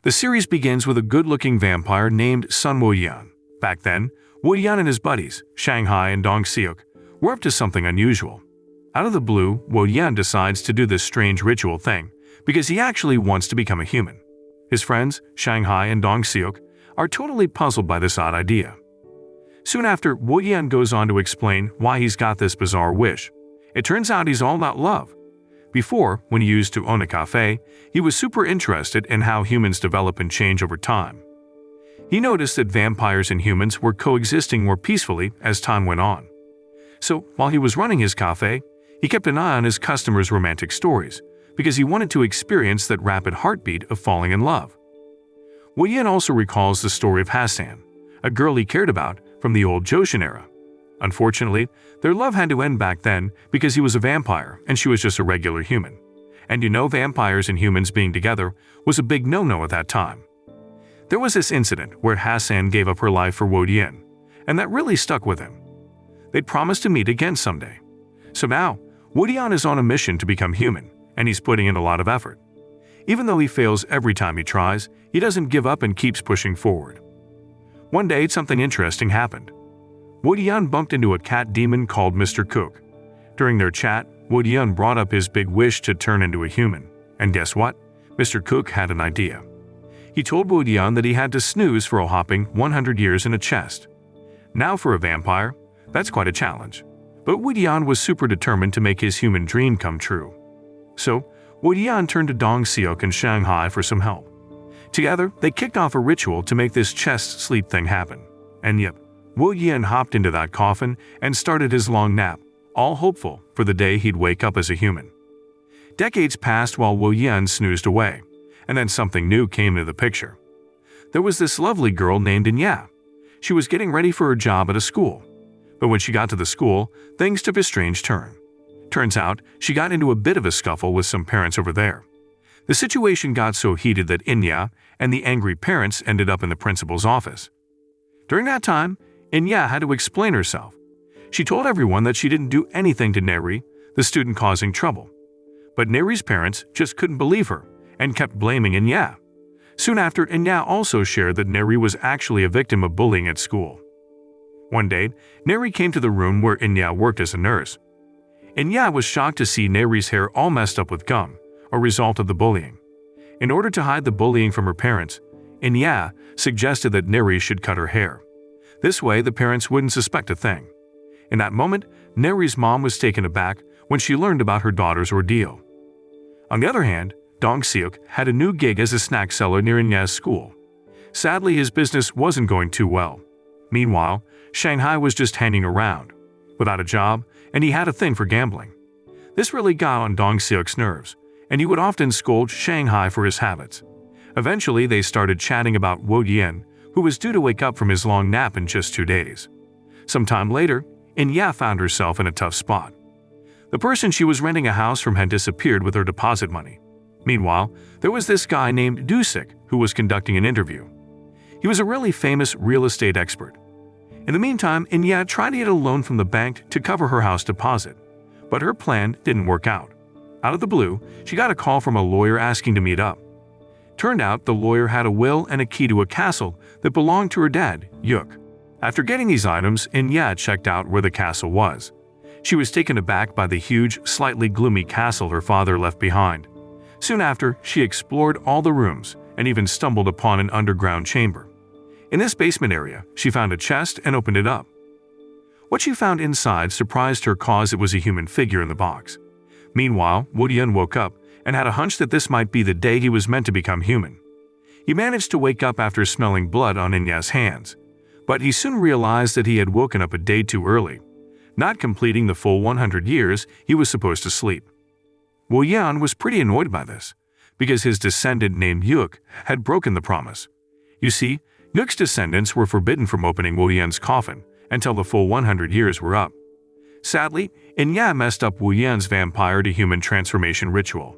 The series begins with a good-looking vampire named Sun Wo-yan. Back then, Wo-yan and his buddies, Shanghai and Dong-seok, were up to something unusual. Out of the blue, Wo-yan decides to do this strange ritual thing because he actually wants to become a human. His friends, Shanghai and Dong-seok, are totally puzzled by this odd idea. Soon after, Wo-yan goes on to explain why he's got this bizarre wish. It turns out he's all about love. Before, when he used to own a cafe, he was super interested in how humans develop and change over time. He noticed that vampires and humans were coexisting more peacefully as time went on. So, while he was running his cafe, he kept an eye on his customers' romantic stories because he wanted to experience that rapid heartbeat of falling in love. Wo-yan also recalls the story of Hassan, a girl he cared about from the old Joseon era. Unfortunately, their love had to end back then because he was a vampire and she was just a regular human. And you know, vampires and humans being together was a big no-no at that time. There was this incident where Hassan gave up her life for Wo-yan, and that really stuck with him. They'd promised to meet again someday. So now, Wo-yan is on a mission to become human, and he's putting in a lot of effort. Even though he fails every time he tries, he doesn't give up and keeps pushing forward. One day, something interesting happened. Wo-yan bumped into a cat demon called Mr. Cook. During their chat, Wo-yan brought up his big wish to turn into a human. And guess what? Mr. Cook had an idea. He told Wo-yan that he had to snooze for a hopping 100 years in a chest. Now for a vampire, that's quite a challenge. But Wo-yan was super determined to make his human dream come true. So, Wo-yan turned to Dong-seok and Shanghai for some help. Together, they kicked off a ritual to make this chest sleep thing happen. And yep, Wo-yan hopped into that coffin and started his long nap, all hopeful for the day he'd wake up as a human. Decades passed while Wo-yan snoozed away, and then something new came into the picture. There was this lovely girl named Inya. She was getting ready for her job at a school. But when she got to the school, things took a strange turn. Turns out, she got into a bit of a scuffle with some parents over there. The situation got so heated that Inya and the angry parents ended up in the principal's office. During that time, Inya had to explain herself. She told everyone that she didn't do anything to Neri, the student causing trouble. But Neri's parents just couldn't believe her and kept blaming Inya. Soon after, Inya also shared that Neri was actually a victim of bullying at school. One day, Neri came to the room where Inya worked as a nurse. Inya was shocked to see Neri's hair all messed up with gum, a result of the bullying. In order to hide the bullying from her parents, Inya suggested that Neri should cut her hair. This way, the parents wouldn't suspect a thing. In that moment, Neri's mom was taken aback when she learned about her daughter's ordeal. On the other hand, Dong-seok had a new gig as a snack seller near Inya's school. Sadly, his business wasn't going too well. Meanwhile, Shanghai was just hanging around, without a job, and he had a thing for gambling. This really got on Dong-seok's nerves, and he would often scold Shanghai for his habits. Eventually, they started chatting about Wo-yan, who was due to wake up from his long nap in just 2 days. Sometime later, Inya found herself in a tough spot. The person she was renting a house from had disappeared with her deposit money. Meanwhile, there was this guy named Dusik who was conducting an interview. He was a really famous real estate expert. In the meantime, Inya tried to get a loan from the bank to cover her house deposit, but her plan didn't work out. Out of the blue, she got a call from a lawyer asking to meet up. Turned out the lawyer had a will and a key to a castle that belonged to her dad, Yuk. After getting these items, Inya checked out where the castle was. She was taken aback by the huge, slightly gloomy castle her father left behind. Soon after, she explored all the rooms and even stumbled upon an underground chamber. In this basement area, she found a chest and opened it up. What she found inside surprised her cause it was a human figure in the box. Meanwhile, Wo-yan woke up and had a hunch that this might be the day he was meant to become human. He managed to wake up after smelling blood on Inya's hands, but he soon realized that he had woken up a day too early, not completing the full 100 years he was supposed to sleep. Wo-yan was pretty annoyed by this, because his descendant named Yuk had broken the promise. You see, Yuk's descendants were forbidden from opening Wo-yan's coffin until the full 100 years were up. Sadly, Inya messed up Wo-yan's vampire-to-human transformation ritual.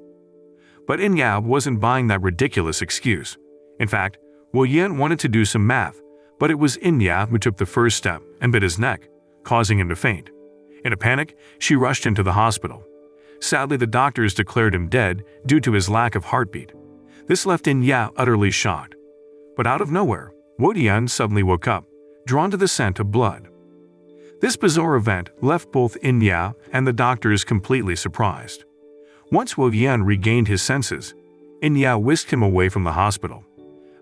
But Inya wasn't buying that ridiculous excuse. In fact, Wo-yan wanted to do some math, but it was Inya who took the first step and bit his neck, causing him to faint. In a panic, she rushed into the hospital. Sadly, the doctors declared him dead due to his lack of heartbeat. This left In-ya utterly shocked. But out of nowhere, Wo-yan suddenly woke up, drawn to the scent of blood. This bizarre event left both In-ya and the doctors completely surprised. Once Wo-yan regained his senses, In-ya whisked him away from the hospital.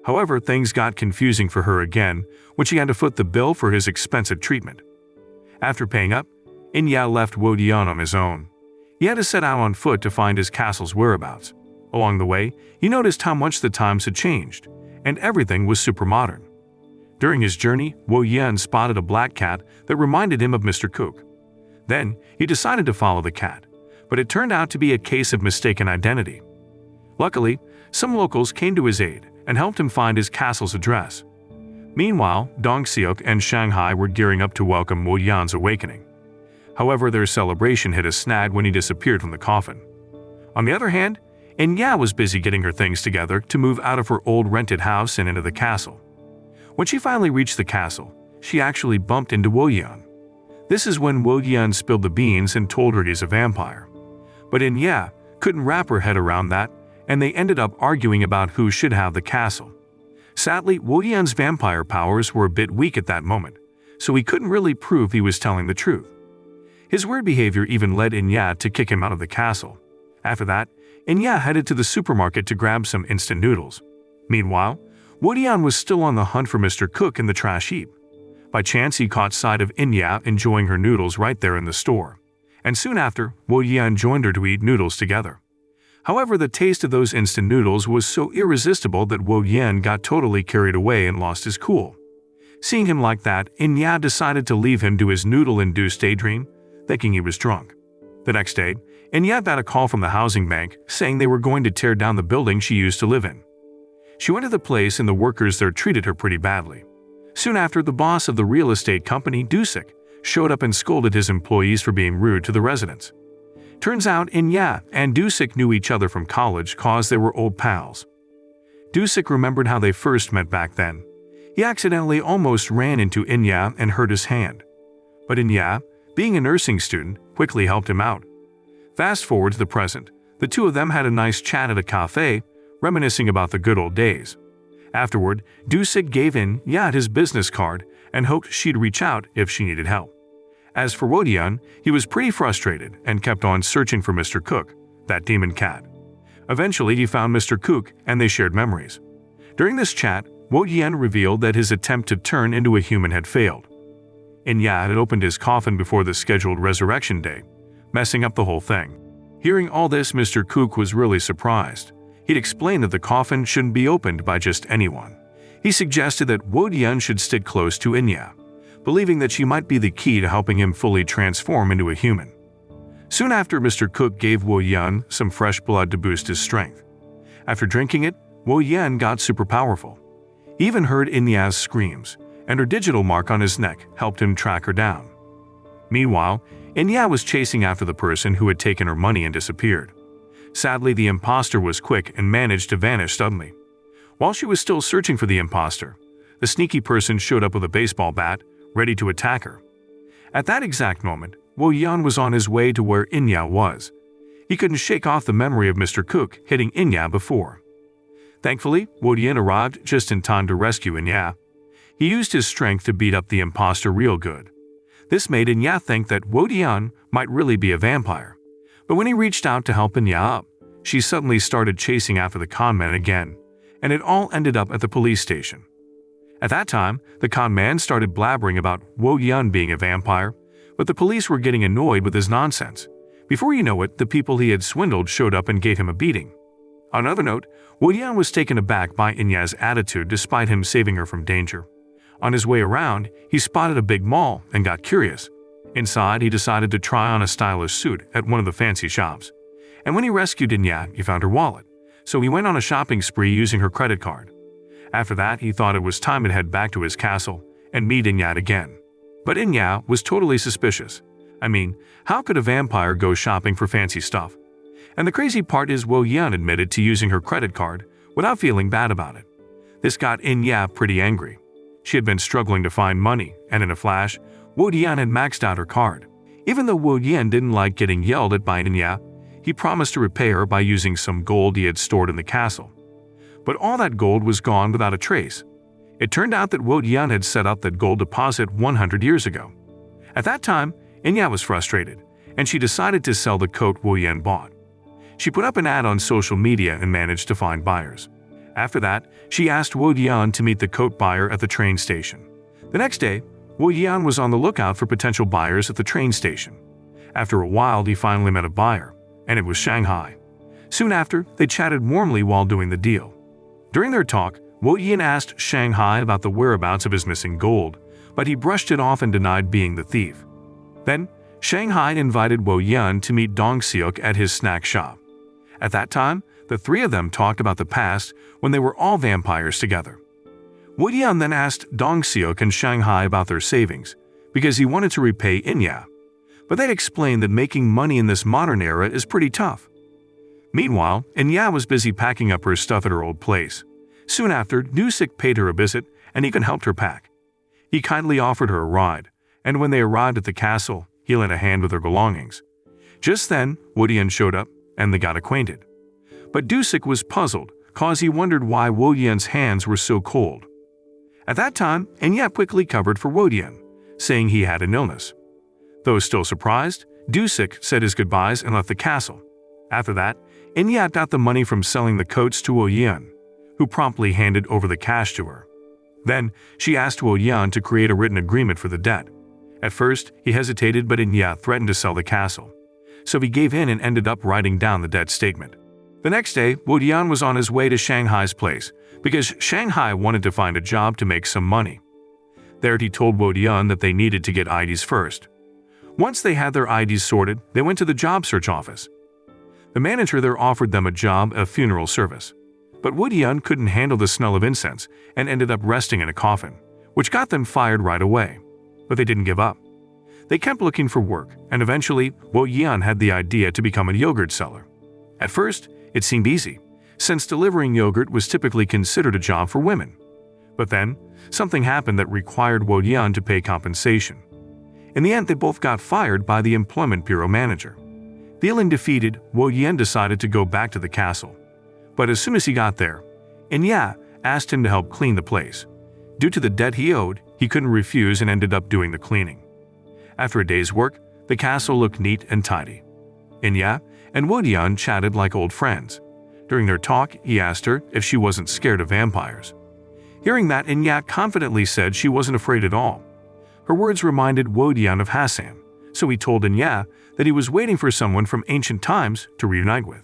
However, things got confusing for her again when she had to foot the bill for his expensive treatment. After paying up, In-ya left Wo-yan on his own. He had to set out on foot to find his castle's whereabouts. Along the way, he noticed how much the times had changed, and everything was super modern. During his journey, Wo-yan spotted a black cat that reminded him of Mr. Cook. Then, he decided to follow the cat, but it turned out to be a case of mistaken identity. Luckily, some locals came to his aid and helped him find his castle's address. Meanwhile, Dong-seok and Shanghai were gearing up to welcome Wo-yan's awakening. However, their celebration hit a snag when he disappeared from the coffin. On the other hand, In-ya was busy getting her things together to move out of her old rented house and into the castle. When she finally reached the castle, she actually bumped into Wo-yan. This is when Wo-yan spilled the beans and told her he's a vampire. But In-ya couldn't wrap her head around that, and they ended up arguing about who should have the castle. Sadly, Wo-yan's vampire powers were a bit weak at that moment, so he couldn't really prove he was telling the truth. His weird behavior even led In-ya to kick him out of the castle. After that, In-ya headed to the supermarket to grab some instant noodles. Meanwhile, Wo-yan was still on the hunt for Mr. Cook in the trash heap. By chance, he caught sight of In-ya enjoying her noodles right there in the store, and soon after, Wo-yan joined her to eat noodles together. However, the taste of those instant noodles was so irresistible that Wo-yan got totally carried away and lost his cool. Seeing him like that, In-ya decided to leave him to his noodle-induced daydream, thinking he was drunk. The next day, In-ya got a call from the housing bank saying they were going to tear down the building she used to live in. She went to the place and the workers there treated her pretty badly. Soon after, the boss of the real estate company, Dusik, showed up and scolded his employees for being rude to the residents. Turns out In-ya and Dusik knew each other from college cause they were old pals. Dusik remembered how they first met back then. He accidentally almost ran into In-ya and hurt his hand. But In-ya, being a nursing student, quickly helped him out. Fast forward to the present, the two of them had a nice chat at a cafe, reminiscing about the good old days. Afterward, Dusik gave In-ya his business card and hoped she'd reach out if she needed help. As for Wo-yan, he was pretty frustrated and kept on searching for Mr. Cook, that demon cat. Eventually, he found Mr. Cook and they shared memories. During this chat, Wo-yan revealed that his attempt to turn into a human had failed. In-ya had opened his coffin before the scheduled resurrection day, messing up the whole thing. Hearing all this, Mr. Cook was really surprised. He'd explained that the coffin shouldn't be opened by just anyone. He suggested that Wo-yan should stick close to In-ya, believing that she might be the key to helping him fully transform into a human. Soon after, Mr. Cook gave Wo-yan some fresh blood to boost his strength. After drinking it, Wo-yan got super powerful. He even heard In-ya's screams, and her digital mark on his neck helped him track her down. Meanwhile, In-ya was chasing after the person who had taken her money and disappeared. Sadly, the imposter was quick and managed to vanish suddenly. While she was still searching for the imposter, the sneaky person showed up with a baseball bat, ready to attack her. At that exact moment, Wo-yan was on his way to where In-ya was. He couldn't shake off the memory of Mr. Cook hitting In-ya before. Thankfully, Wo-yan arrived just in time to rescue In-ya. He used his strength to beat up the imposter real good. This made In-ya think that Wo-yan might really be a vampire. But when he reached out to help In-ya up, she suddenly started chasing after the conman again, and it all ended up at the police station. At that time, the conman started blabbering about Wo-yan being a vampire, but the police were getting annoyed with his nonsense. Before you know it, the people he had swindled showed up and gave him a beating. On another note, Wo-yan was taken aback by In-ya's attitude despite him saving her from danger. On his way around, he spotted a big mall and got curious. Inside, he decided to try on a stylish suit at one of the fancy shops. And when he rescued In-ya, he found her wallet, so he went on a shopping spree using her credit card. After that, he thought it was time to head back to his castle and meet In-ya again. But In-ya was totally suspicious. I mean, how could a vampire go shopping for fancy stuff? And the crazy part is Wo-yan admitted to using her credit card without feeling bad about it. This got In-ya pretty angry. She had been struggling to find money, and in a flash, Wo-yan had maxed out her card. Even though Wo-yan didn't like getting yelled at by In-ya, he promised to repay her by using some gold he had stored in the castle. But all that gold was gone without a trace. It turned out that Wo Yan had set up that gold deposit 100 years ago. At that time, Inya was frustrated, and she decided to sell the coat Wo Yan bought. She put up an ad on social media and managed to find buyers. After that, she asked Wo Yan to meet the coat buyer at the train station. The next day, Wo Yan was on the lookout for potential buyers at the train station. After a while, he finally met a buyer, and it was Shanghai. Soon after, they chatted warmly while doing the deal. During their talk, Wo Yan asked Shanghai about the whereabouts of his missing gold, but he brushed it off and denied being the thief. Then, Shanghai invited Wo Yan to meet Dong Seok at his snack shop. At that time, the three of them talked about the past when they were all vampires together. Wo Yan then asked Dong Seok and Shanghai about their savings, because he wanted to repay Inya. But they explained that making money in this modern era is pretty tough. Meanwhile, Inya was busy packing up her stuff at her old place. Soon after, Dusik paid her a visit, and he even helped her pack. He kindly offered her a ride, and when they arrived at the castle, he lent a hand with her belongings. Just then, Wo Yan showed up, and they got acquainted. But Dusik was puzzled, cause he wondered why Wo Yan's hands were so cold. At that time, Inya quickly covered for Wo Yan, saying he had an illness. Though still surprised, Dusik said his goodbyes and left the castle. After that, Inya got the money from selling the coats to Wo Yan, who promptly handed over the cash to her. Then, she asked Wo Yan to create a written agreement for the debt. At first, he hesitated, but Inya threatened to sell the castle. So he gave in and ended up writing down the debt statement. The next day, Wo Yan was on his way to Shanghai's place, because Shanghai wanted to find a job to make some money. There he told Wo Yan that they needed to get IDs first. Once they had their IDs sorted, they went to the job search office. The manager there offered them a job at a funeral service. But Wo Yan couldn't handle the smell of incense and ended up resting in a coffin, which got them fired right away. But they didn't give up. They kept looking for work, and eventually, Wo Yan had the idea to become a yogurt seller. At first, it seemed easy, since delivering yogurt was typically considered a job for women. But then, something happened that required Wo Yan to pay compensation. In the end, they both got fired by the Employment Bureau manager. Feeling defeated, Wo Yan decided to go back to the castle. But as soon as he got there, Inya asked him to help clean the place. Due to the debt he owed, he couldn't refuse and ended up doing the cleaning. After a day's work, the castle looked neat and tidy. Inya and Wo Yan chatted like old friends. During their talk, he asked her if she wasn't scared of vampires. Hearing that, Inya confidently said she wasn't afraid at all. Her words reminded Wo Yan of Hassan, so he told Inya that he was waiting for someone from ancient times to reunite with.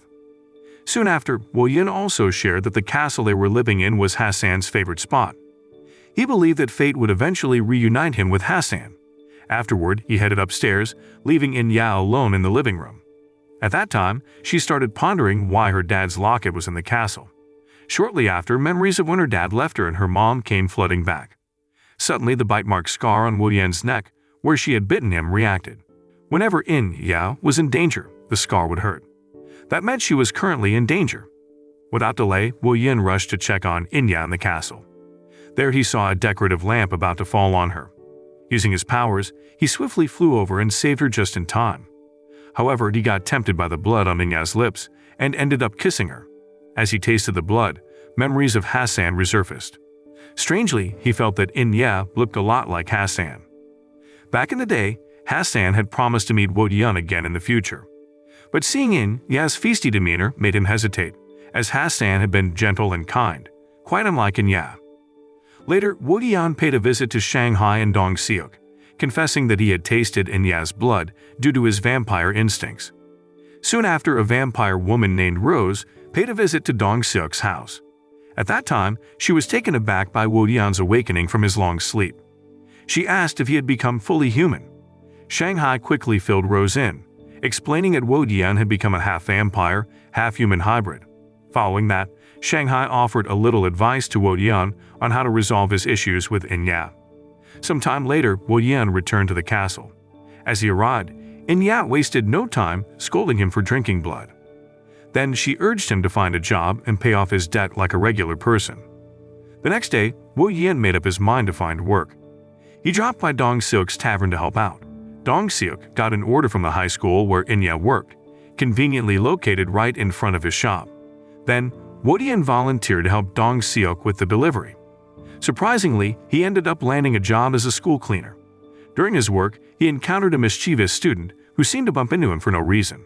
Soon after, Wo Yan also shared that the castle they were living in was Hassan's favorite spot. He believed that fate would eventually reunite him with Hassan. Afterward, he headed upstairs, leaving Inya alone in the living room. At that time, she started pondering why her dad's locket was in the castle. Shortly after, memories of when her dad left her and her mom came flooding back. Suddenly, the bite-mark scar on Wo Yan's neck, where she had bitten him, reacted. Whenever Inya was in danger, the scar would hurt. That meant she was currently in danger. Without delay, Wo Yan rushed to check on Inya in the castle. There he saw a decorative lamp about to fall on her. Using his powers, he swiftly flew over and saved her just in time. However, he got tempted by the blood on Inya's lips and ended up kissing her. As he tasted the blood, memories of Hassan resurfaced. Strangely, he felt that Inya looked a lot like Hassan. Back in the day, Hassan had promised to meet Wo Yan again in the future. But seeing Inya's feisty demeanor made him hesitate, as Hassan had been gentle and kind, quite unlike Inya. Later, Wo Yan paid a visit to Shanghai and Dong Seok, confessing that he had tasted Inya's blood due to his vampire instincts. Soon after, a vampire woman named Rose paid a visit to Dong Seok's house. At that time, she was taken aback by Wo Yan's awakening from his long sleep. She asked if he had become fully human. Shanghai quickly filled Rose in, explaining that Wo Yan had become a half-vampire, half-human hybrid. Following that, Shanghai offered a little advice to Wo Yan on how to resolve his issues with Inya. Some time later, Wo Yan returned to the castle. As he arrived, Inya wasted no time scolding him for drinking blood. Then she urged him to find a job and pay off his debt like a regular person. The next day, Wo Yan made up his mind to find work. He dropped by Dong Seok's tavern to help out. Dong Seok got an order from the high school where Inya worked, conveniently located right in front of his shop. Then, Woo-Yan volunteered to help Dong-seok with the delivery. Surprisingly, he ended up landing a job as a school cleaner. During his work, he encountered a mischievous student who seemed to bump into him for no reason.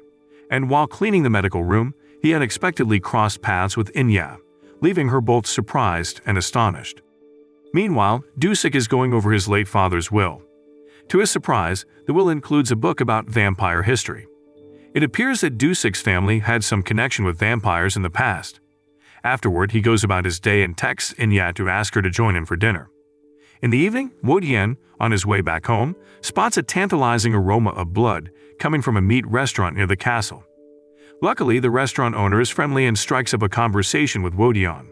And while cleaning the medical room, he unexpectedly crossed paths with In-ya, leaving her both surprised and astonished. Meanwhile, Doo-sik is going over his late father's will. To his surprise, the will includes a book about vampire history. It appears that Doo-sik's family had some connection with vampires in the past. Afterward, he goes about his day and texts In-ya to ask her to join him for dinner. In the evening, Woo-Yan, on his way back home, spots a tantalizing aroma of blood coming from a meat restaurant near the castle. Luckily, the restaurant owner is friendly and strikes up a conversation with Woo-Yan.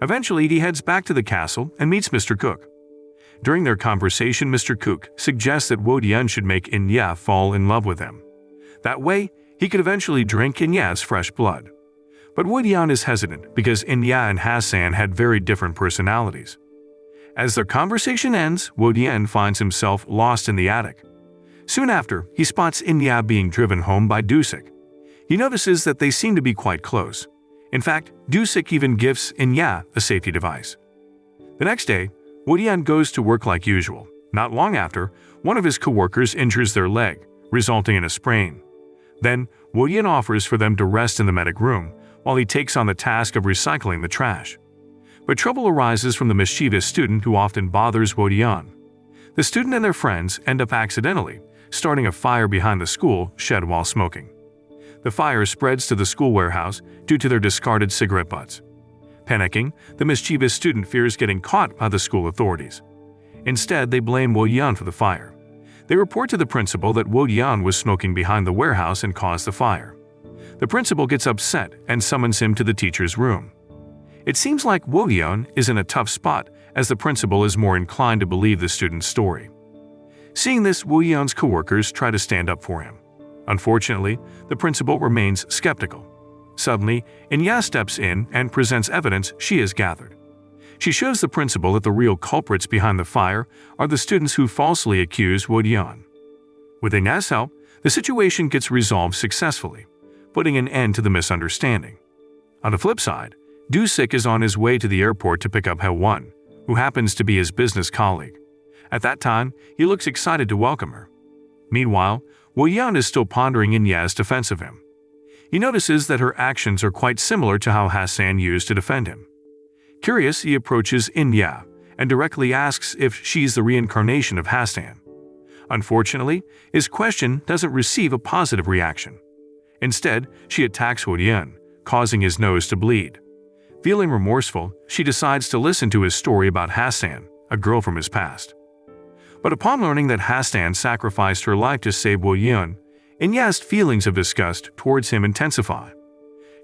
Eventually, he heads back to the castle and meets Mr. Cook. During their conversation, Mr. Cook suggests that Woo-Yan should make In-ya fall in love with him. That way, he could eventually drink In-ya's fresh blood. But Woo-Yan is hesitant because In-ya and Hassan had very different personalities. As their conversation ends, Woo-Yan finds himself lost in the attic. Soon after, he spots In-ya being driven home by Doo-sik. He notices that they seem to be quite close. In fact, Doo-sik even gives In-ya a safety device. The next day, Woo-Yan goes to work like usual. Not long after, one of his co-workers injures their leg, resulting in a sprain. Then, Woo-Yan offers for them to rest in the medic room while he takes on the task of recycling the trash. But trouble arises from the mischievous student who often bothers Woo-Yan. The student and their friends end up accidentally starting a fire behind the school shed while smoking. The fire spreads to the school warehouse due to their discarded cigarette butts. Panicking, the mischievous student fears getting caught by the school authorities. Instead, they blame Woo-Yan for the fire. They report to the principal that Woo-Yan was smoking behind the warehouse and caused the fire. The principal gets upset and summons him to the teacher's room. It seems like Woo-Yan is in a tough spot as the principal is more inclined to believe the student's story. Seeing this, Woo-Yan's co-workers try to stand up for him. Unfortunately, the principal remains skeptical. Suddenly, In-ya steps in and presents evidence she has gathered. She shows the principal that the real culprits behind the fire are the students who falsely accuse Woo-Yan. With In-ya's help, the situation gets resolved successfully, putting an end to the misunderstanding. On the flip side, Doo-sik is on his way to the airport to pick up Hae-won, who happens to be his business colleague. At that time, he looks excited to welcome her. Meanwhile, Woo-Yan is still pondering In-ya's defense of him. He notices that her actions are quite similar to how Hassan used to defend him. Curious, he approaches In-ya and directly asks if she's the reincarnation of Hassan. Unfortunately, his question doesn't receive a positive reaction. Instead, she attacks Woo-Yan, causing his nose to bleed. Feeling remorseful, she decides to listen to his story about Hassan, a girl from his past. But upon learning that Hassan sacrificed her life to save Woo-Yan, In-ya's feelings of disgust towards him intensify.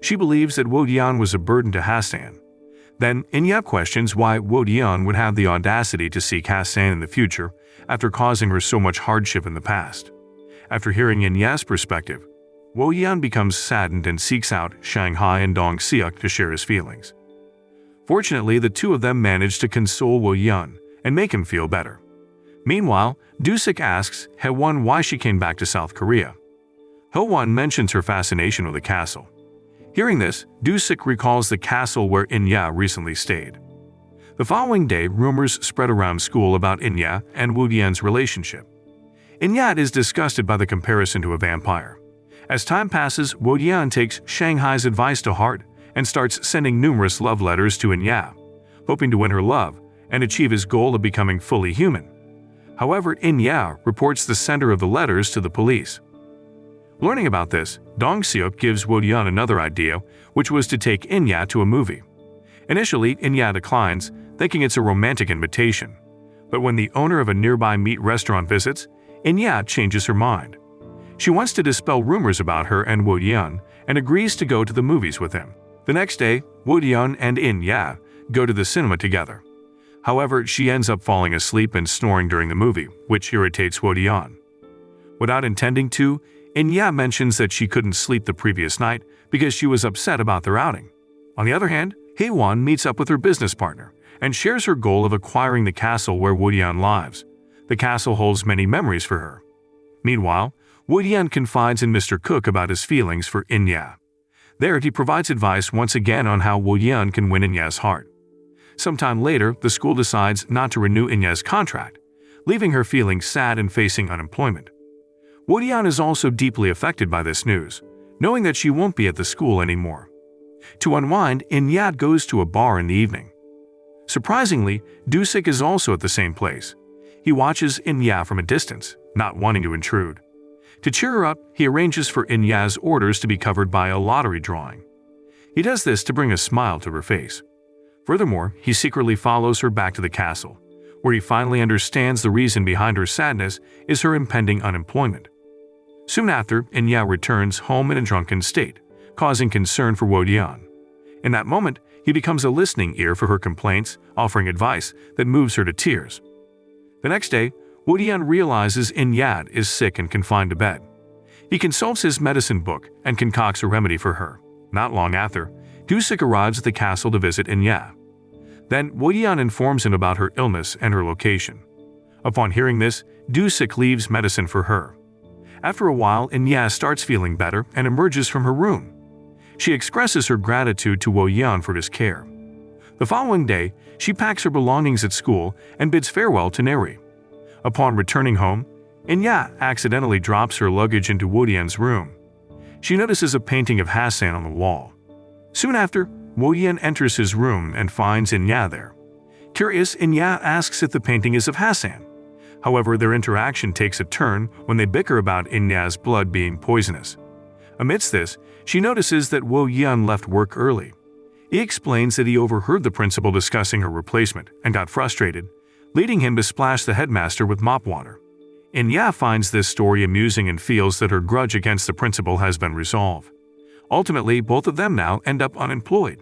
She believes that Woo-Yan was a burden to Hassan. Then, In-ya questions why Woo-Yan would have the audacity to seek Hassan in the future after causing her so much hardship in the past. After hearing In-ya's perspective, Woo-Yan becomes saddened and seeks out Shanghai and Dong-seok to share his feelings. Fortunately, the two of them manage to console Woo-Yan and make him feel better. Meanwhile, Doo-sik asks Hae-won why she came back to South Korea. Hae-won mentions her fascination with the castle. Hearing this, Doo-sik recalls the castle where In-ya recently stayed. The following day, rumors spread around school about In-ya and Woo-Yan's relationship. In-ya is disgusted by the comparison to a vampire. As time passes, Woo-Yan takes Shanghai's advice to heart and starts sending numerous love letters to In-ya, hoping to win her love and achieve his goal of becoming fully human. However, In-ya reports the sender of the letters to the police. Learning about this, Dong-seok gives Woo-Yan another idea, which was to take In-ya to a movie. Initially, In-ya declines, thinking it's a romantic invitation. But when the owner of a nearby meat restaurant visits, In-ya changes her mind. She wants to dispel rumors about her and Woo-Yan and agrees to go to the movies with him. The next day, Woo-Yan and In-ya go to the cinema together. However, she ends up falling asleep and snoring during the movie, which irritates Woo-Yan. Without intending to, In-ya mentions that she couldn't sleep the previous night because she was upset about their outing. On the other hand, Hae-won meets up with her business partner and shares her goal of acquiring the castle where Woo-Yan lives. The castle holds many memories for her. Meanwhile, Woo-Yan confides in Mr. Cook about his feelings for In-ya. There, he provides advice once again on how Woo Yan can win Inya's heart. Sometime later, the school decides not to renew Inya's contract, leaving her feeling sad and facing unemployment. Woo Yan is also deeply affected by this news, knowing that she won't be at the school anymore. To unwind, Inya goes to a bar in the evening. Surprisingly, Dusik is also at the same place. He watches Inya from a distance, not wanting to intrude. To cheer her up, he arranges for Inya's orders to be covered by a lottery drawing. He does this to bring a smile to her face. Furthermore, he secretly follows her back to the castle, where he finally understands the reason behind her sadness is her impending unemployment. Soon after, Inya returns home in a drunken state, causing concern for Woo Yan. In that moment, he becomes a listening ear for her complaints, offering advice that moves her to tears. The next day, Woo Yan realizes Inya is sick and confined to bed. He consults his medicine book and concocts a remedy for her. Not long after, Dusik arrives at the castle to visit Inya. Then Woo Yan informs him about her illness and her location. Upon hearing this, Dusik leaves medicine for her. After a while, Inya starts feeling better and emerges from her room. She expresses her gratitude to Woo Yan for his care. The following day, she packs her belongings at school and bids farewell to Neri. Upon returning home, Inya accidentally drops her luggage into Woo Yan's room. She notices a painting of Hassan on the wall. Soon after, Woo Yan enters his room and finds Inya there. Curious, Inya asks if the painting is of Hassan. However, their interaction takes a turn when they bicker about Inya's blood being poisonous. Amidst this, she notices that Woo Yan left work early. He explains that he overheard the principal discussing her replacement and got frustrated, leading him to splash the headmaster with mop water. Inya finds this story amusing and feels that her grudge against the principal has been resolved. Ultimately, both of them now end up unemployed.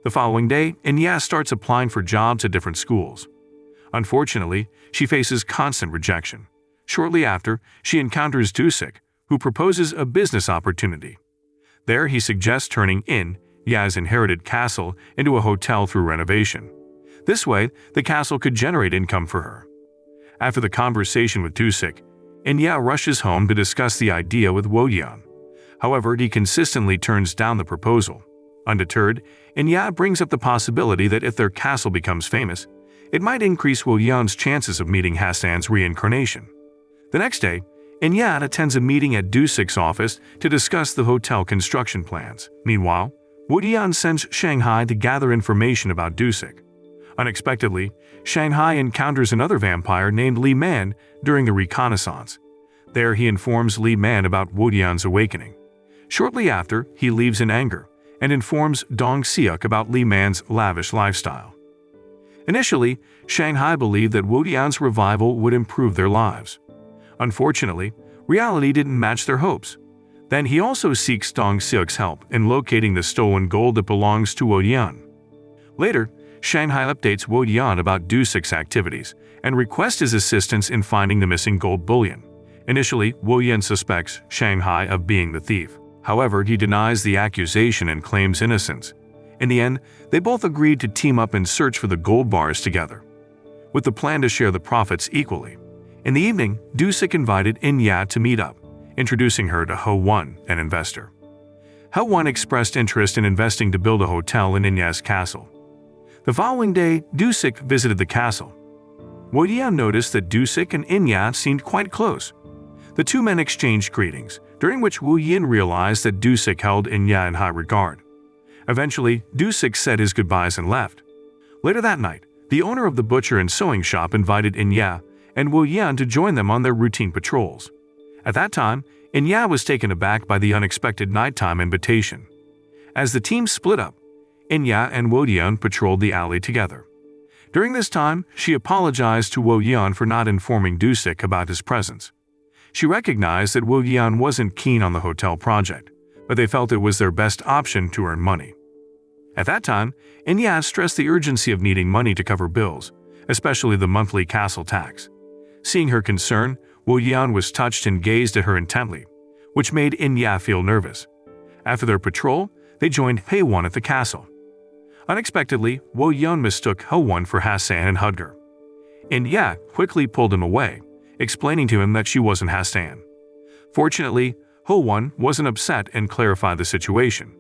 The following day, Inya starts applying for jobs at different schools. Unfortunately, she faces constant rejection. Shortly after, she encounters Dusik, who proposes a business opportunity. There, he suggests turning Inya's inherited castle into a hotel through renovation. This way, the castle could generate income for her. After the conversation with Dusik, Inya rushes home to discuss the idea with Woo Yan. However, he consistently turns down the proposal. Undeterred, Inya brings up the possibility that if their castle becomes famous, it might increase Woo Yan's chances of meeting Hassan's reincarnation. The next day, Inya attends a meeting at Dusik's office to discuss the hotel construction plans. Meanwhile, Woo Yan sends Shanghai to gather information about Dusik. Unexpectedly, Shanghai encounters another vampire named Li Man during the reconnaissance. There, he informs Li Man about Woo Yan's awakening. Shortly after, he leaves in anger and informs Dong Seok about Li Man's lavish lifestyle. Initially, Shanghai believed that Woo Yan's revival would improve their lives. Unfortunately, reality didn't match their hopes. Then he also seeks Dong Seok's help in locating the stolen gold that belongs to Woo Yan. Later, Shanghai updates Woo Yan about Dusik's activities and requests his assistance in finding the missing gold bullion. Initially, Woo Yan suspects Shanghai of being the thief. However, he denies the accusation and claims innocence. In the end, they both agreed to team up and search for the gold bars together, with the plan to share the profits equally. In the evening, Dusik invited Inya to meet up, introducing her to Ho-won, an investor. Ho-won expressed interest in investing to build a hotel in Inya's castle. The following day, Dusik visited the castle. Woo Yan noticed that Dusik and Inya seemed quite close. The two men exchanged greetings, during which Woo Yan realized that Dusik held Inya in high regard. Eventually, Dusik said his goodbyes and left. Later that night, the owner of the butcher and sewing shop invited Inya and Woo Yan to join them on their routine patrols. At that time, Inya was taken aback by the unexpected nighttime invitation. As the team split up, Inya and Woo Yan patrolled the alley together. During this time, she apologized to Woo Yan for not informing Dusik about his presence. She recognized that Woo Yan wasn't keen on the hotel project, but they felt it was their best option to earn money. At that time, Inya stressed the urgency of needing money to cover bills, especially the monthly castle tax. Seeing her concern, Woo Yan was touched and gazed at her intently, which made Inya feel nervous. After their patrol, they joined Hae-won at the castle. Unexpectedly, Woo Yan mistook Hae-won for Hassan and hugged her. Inya quickly pulled him away, explaining to him that she wasn't Hassan. Fortunately, Hae-won wasn't upset and clarified the situation.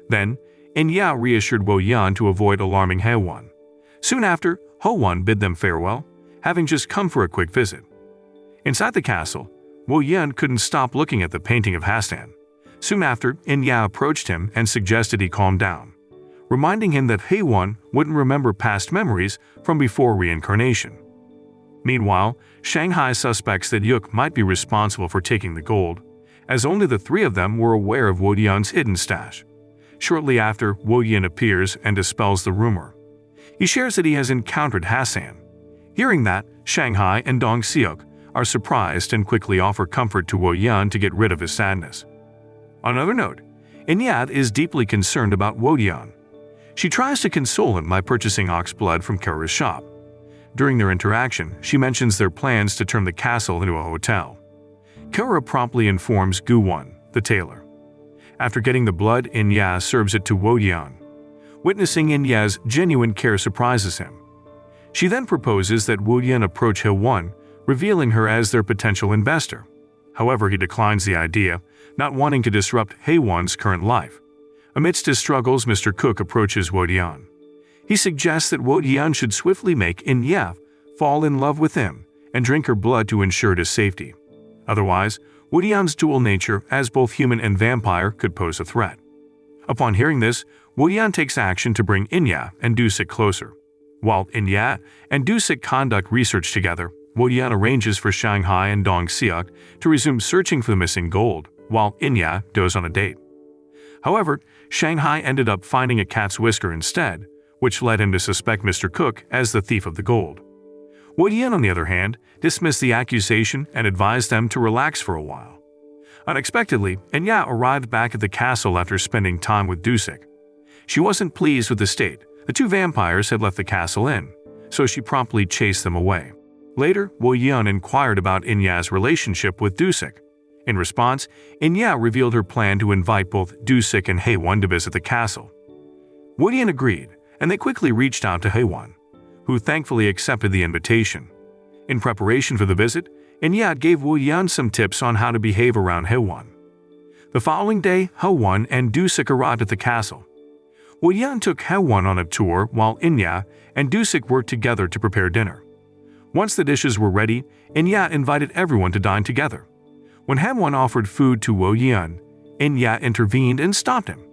Then, Inya reassured Woyan to avoid alarming Hewon. Soon after, Hewon bid them farewell, having just come for a quick visit. Inside the castle, Woyan couldn't stop looking at the painting of Hassan. Soon after, Inya approached him and suggested he calm down, reminding him that Hewon wouldn't remember past memories from before reincarnation. Meanwhile, Shanghai suspects that Yuk might be responsible for taking the gold, as only the three of them were aware of Woyan's hidden stash. Shortly after, Woyan appears and dispels the rumor. He shares that he has encountered Hassan. Hearing that, Shanghai and Dong Seok are surprised and quickly offer comfort to Woyan to get rid of his sadness. On another note, Inyat is deeply concerned about Woyan. She tries to console him by purchasing ox blood from Kara's shop. During their interaction, she mentions their plans to turn the castle into a hotel. Kara promptly informs Guwon, the tailor. After getting the blood, Inya serves it to Woyan. Witnessing Inya's genuine care surprises him. She then proposes that Woyan approach Hewon, revealing her as their potential investor. However, he declines the idea, not wanting to disrupt Hewon's current life. Amidst his struggles, Mr. Cook approaches Woyan. He suggests that Woyan should swiftly make Inya fall in love with him and drink her blood to ensure his safety. Otherwise, Woyan's dual nature as both human and vampire could pose a threat. Upon hearing this, Woyan takes action to bring Inya and Dusik closer. While Inya and Dusik conduct research together, Woyan arranges for Shanghai and Dong Seok to resume searching for the missing gold, while Inya goes on a date. However, Shanghai ended up finding a cat's whisker instead, which led him to suspect Mr. Cook as the thief of the gold. Woyan, on the other hand, dismissed the accusation and advised them to relax for a while. Unexpectedly, Inya arrived back at the castle after spending time with Dusik. She wasn't pleased with the state the two vampires had left the castle in, so she promptly chased them away. Later, Woyan inquired about Inya's relationship with Dusik. In response, Inya revealed her plan to invite both Dusik and Hewon to visit the castle. Woyan agreed, and they quickly reached out to Hewon, who thankfully accepted the invitation. In preparation for the visit, Inya gave Woyan some tips on how to behave around Hewon. The following day, Hewon and Dusik arrived at the castle. Woyan took Hewon on a tour while Inya and Dusik worked together to prepare dinner. Once the dishes were ready, Inya invited everyone to dine together. When Hewon offered food to Woyan, Inya intervened and stopped him.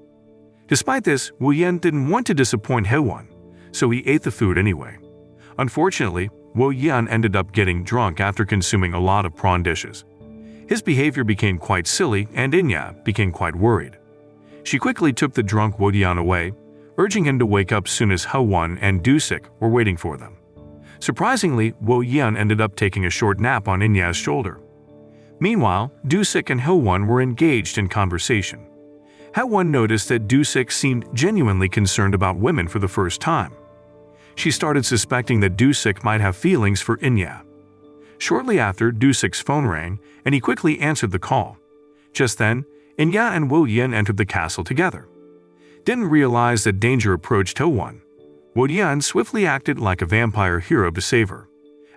Despite this, Woyan didn't want to disappoint Hewon, so he ate the food anyway. Unfortunately, Woyan ended up getting drunk after consuming a lot of prawn dishes. His behavior became quite silly and Inya became quite worried. She quickly took the drunk Woyan away, urging him to wake up soon as Hewon and Dusik were waiting for them. Surprisingly, Woyan ended up taking a short nap on Inya's shoulder. Meanwhile, Dusik and Hewon were engaged in conversation. Hewon noticed that Dusik seemed genuinely concerned about women for the first time. She started suspecting that Dusik might have feelings for Inya. Shortly after, Dusik's phone rang, and he quickly answered the call. Just then, Inya and Woyan entered the castle together. Didn't realize that danger approached Hewon. Woyan swiftly acted like a vampire hero to save her.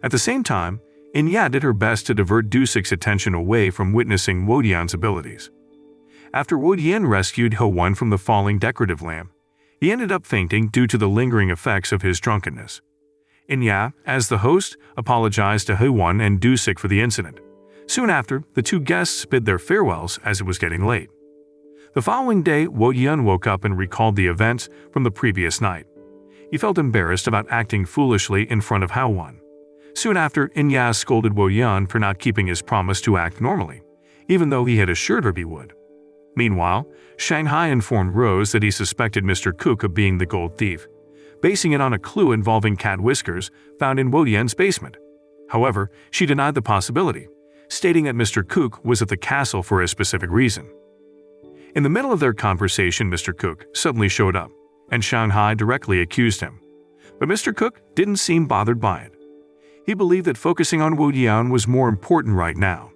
At the same time, Inya did her best to divert Dusik's attention away from witnessing Woyan's abilities. After Woyan rescued Hewon from the falling decorative lamp, he ended up fainting due to the lingering effects of his drunkenness. Inya, as the host, apologized to Hewon and Dusik for the incident. Soon after, the two guests bid their farewells as it was getting late. The following day, Woyan woke up and recalled the events from the previous night. He felt embarrassed about acting foolishly in front of Hewon. Soon after, Inya scolded Woyan for not keeping his promise to act normally, even though he had assured her he would. Meanwhile, Shanghai informed Rose that he suspected Mr. Cook of being the gold thief, basing it on a clue involving cat whiskers found in Woyan's basement. However, she denied the possibility, stating that Mr. Cook was at the castle for a specific reason. In the middle of their conversation, Mr. Cook suddenly showed up, and Shanghai directly accused him. But Mr. Cook didn't seem bothered by it. He believed that focusing on Woyan was more important right now.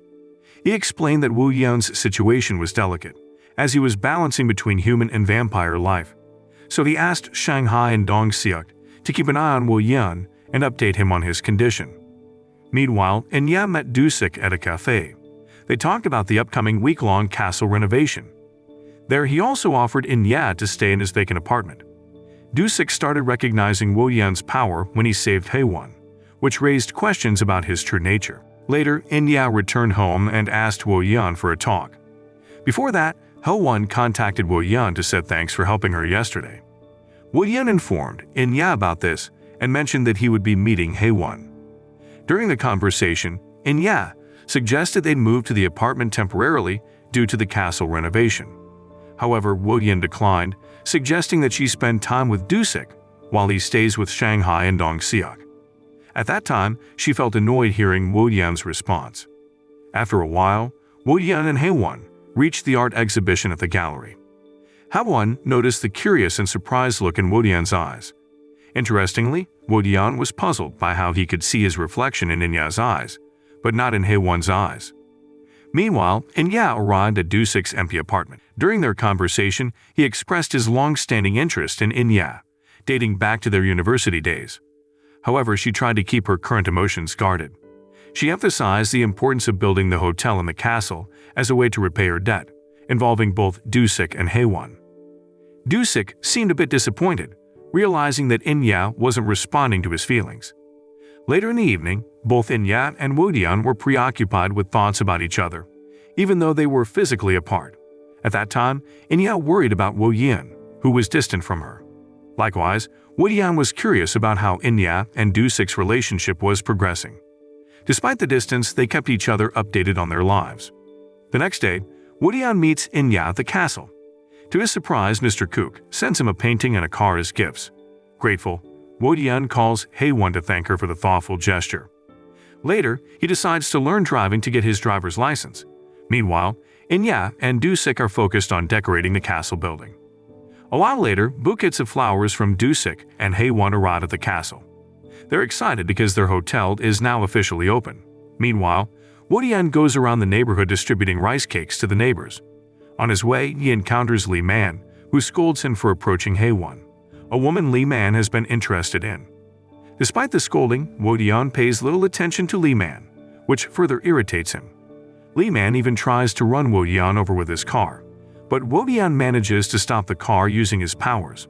He explained that Woyan's situation was delicate, as he was balancing between human and vampire life. So he asked Shanghai and Dong Seok to keep an eye on Woyan and update him on his condition. Meanwhile, Inya met Dusik at a cafe. They talked about the upcoming week-long castle renovation. There he also offered In-ya to stay in his vacant apartment. Do-sik started recognizing Wo-yan's power when he saved Hae-won, which raised questions about his true nature. Later, In-ya returned home and asked Wo-yan for a talk. Before that, Hae-won contacted Wo-yan to say thanks for helping her yesterday. Wo-yan informed In-ya about this and mentioned that he would be meeting Hae-won. During the conversation, In-ya suggested they'd move to the apartment temporarily due to the castle renovation. However, Wo-yan declined, suggesting that she spend time with Do-sik while he stays with Shanghai and Dong-seok. At that time, she felt annoyed hearing Wo-yan's response. After a while, Wo-yan and Hae-won reached the art exhibition at the gallery. Hae-won noticed the curious and surprised look in Wo-yan's eyes. Interestingly, Wo-yan was puzzled by how he could see his reflection in In-ya's eyes, but not in Hae-won's eyes. Meanwhile, In-ya arrived at Do-sik's empty apartment. During their conversation, he expressed his long-standing interest in In-ya, dating back to their university days. However, she tried to keep her current emotions guarded. She emphasized the importance of building the hotel in the castle as a way to repay her debt, involving both Do-sik and Hae-won. Do-sik seemed a bit disappointed, realizing that In-ya wasn't responding to his feelings. Later in the evening, both In-ya and Wo-yan were preoccupied with thoughts about each other, even though they were physically apart. At that time, In-ya worried about Wo-yan, who was distant from her. Likewise, Wo-yan was curious about how In-ya and Do-sik's relationship was progressing. Despite the distance, they kept each other updated on their lives. The next day, Wo-yan meets In-ya at the castle. To his surprise, Mr. Kook sends him a painting and a car as gifts. Grateful, Wo-yan calls Hae-won to thank her for the thoughtful gesture. Later, he decides to learn driving to get his driver's license. Meanwhile, In-ya and Do-sik are focused on decorating the castle building. A while later, bouquets of flowers from Do-sik and Hae-won arrive at the castle. They're excited because their hotel is now officially open. Meanwhile, Wo-yan goes around the neighborhood distributing rice cakes to the neighbors. On his way, he encounters Lee Man, who scolds him for approaching Hae-won, a woman Lee Man has been interested in. Despite the scolding, Wo-yan pays little attention to Lee Man, which further irritates him. Lee Man even tries to run Wo-yan over with his car, but Wo-yan manages to stop the car using his powers.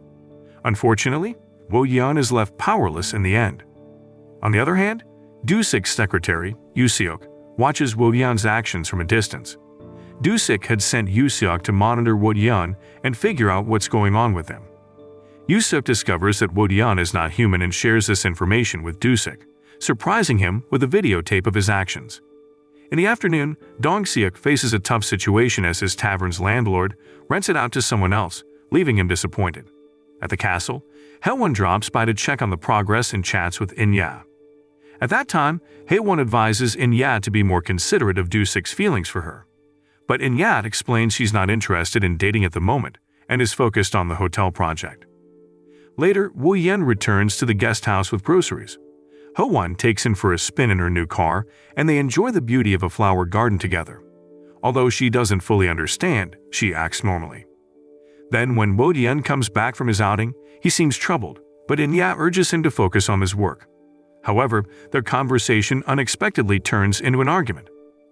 Unfortunately, Wo-yan is left powerless in the end. On the other hand, Do-sik's secretary, Yoo-seok, watches Wo-yan's actions from a distance. Do-sik had sent Yoo-seok to monitor Wo-yan and figure out what's going on with him. Yoo-seok discovers that Wo-yan is not human and shares this information with Do-sik, surprising him with a videotape of his actions. In the afternoon, Dong-seok faces a tough situation as his tavern's landlord rents it out to someone else, leaving him disappointed. At the castle, Hae-won drops by to check on the progress and chats with In-ya. At that time, Hae-won advises In-ya to be more considerate of Do-sik's feelings for her. But In-ya explains she's not interested in dating at the moment and is focused on the hotel project. Later, Wo-yan returns to the guest house with groceries. Hae-won takes him for a spin in her new car, and they enjoy the beauty of a flower garden together. Although she doesn't fully understand, she acts normally. Then, when Wo-yan comes back from his outing, he seems troubled, but In-ya urges him to focus on his work. However, their conversation unexpectedly turns into an argument.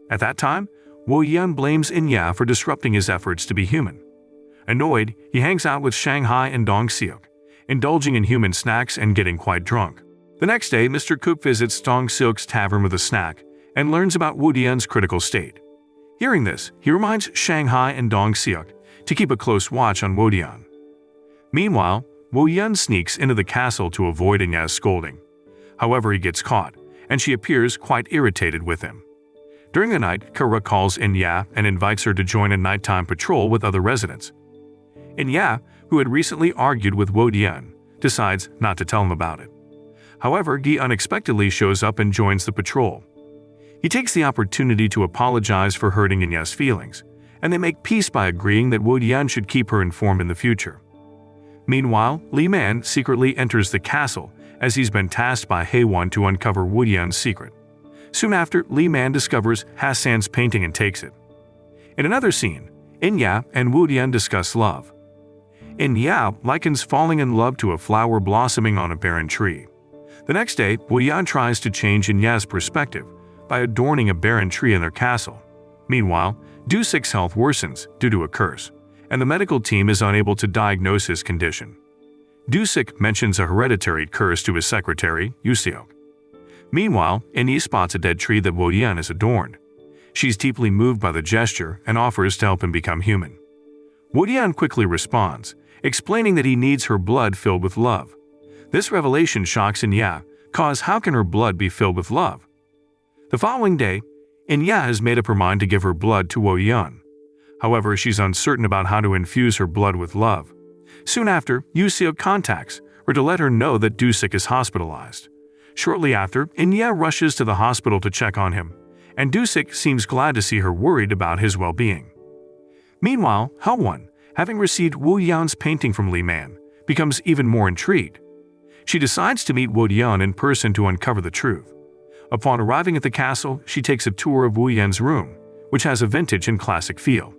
At that time, Wo-yan blames In-ya for disrupting his efforts to be human. Annoyed, he hangs out with Shanghai and Dong-seok, indulging in human snacks and getting quite drunk. The next day, Mr. Kook visits Dong-seok's tavern with a snack and learns about Wo-yan's critical state. Hearing this, he reminds Shanghai and Dong-seok to keep a close watch on Wo-yan. Meanwhile, Wo-yan sneaks into the castle to avoid In-ya's scolding. However, he gets caught, and she appears quite irritated with him. During the night, Kara calls In-ya and invites her to join a nighttime patrol with other residents. In-ya, who had recently argued with Wo-yan, decides not to tell him about it. However, he unexpectedly shows up and joins the patrol. He takes the opportunity to apologize for hurting In-ya's feelings, and they make peace by agreeing that Wo-yan should keep her informed in the future. Meanwhile, Lee Man secretly enters the castle as he's been tasked by Hae-won to uncover Wo-yan's secret. Soon after, Lee Man discovers Hassan's painting and takes it. In another scene, In-ya and Wo-yan discuss love. In-ya likens falling in love to a flower blossoming on a barren tree. The next day, Wo-yan tries to change In-ya's perspective by adorning a barren tree in their castle. Meanwhile, Do-sik's health worsens due to a curse, and the medical team is unable to diagnose his condition. Dusik mentions a hereditary curse to his secretary, Yuseok. Meanwhile, In spots a dead tree that Woyan is adorned. She's deeply moved by the gesture and offers to help him become human. Woyan quickly responds, explaining that he needs her blood filled with love. This revelation shocks Inya, cause how can her blood be filled with love? The following day, Inya has made up her mind to give her blood to Woyan. However, she's uncertain about how to infuse her blood with love. Soon after, Yuseok contacts her to let her know that Dusik is hospitalized. Shortly after, Inya rushes to the hospital to check on him, and Dusik seems glad to see her worried about his well-being. Meanwhile, Hwon, having received Woo-yeon's painting from Lee Man, becomes even more intrigued. She decides to meet Woo-yeon in person to uncover the truth. Upon arriving at the castle, she takes a tour of Woo-yeon's room, which has a vintage and classic feel.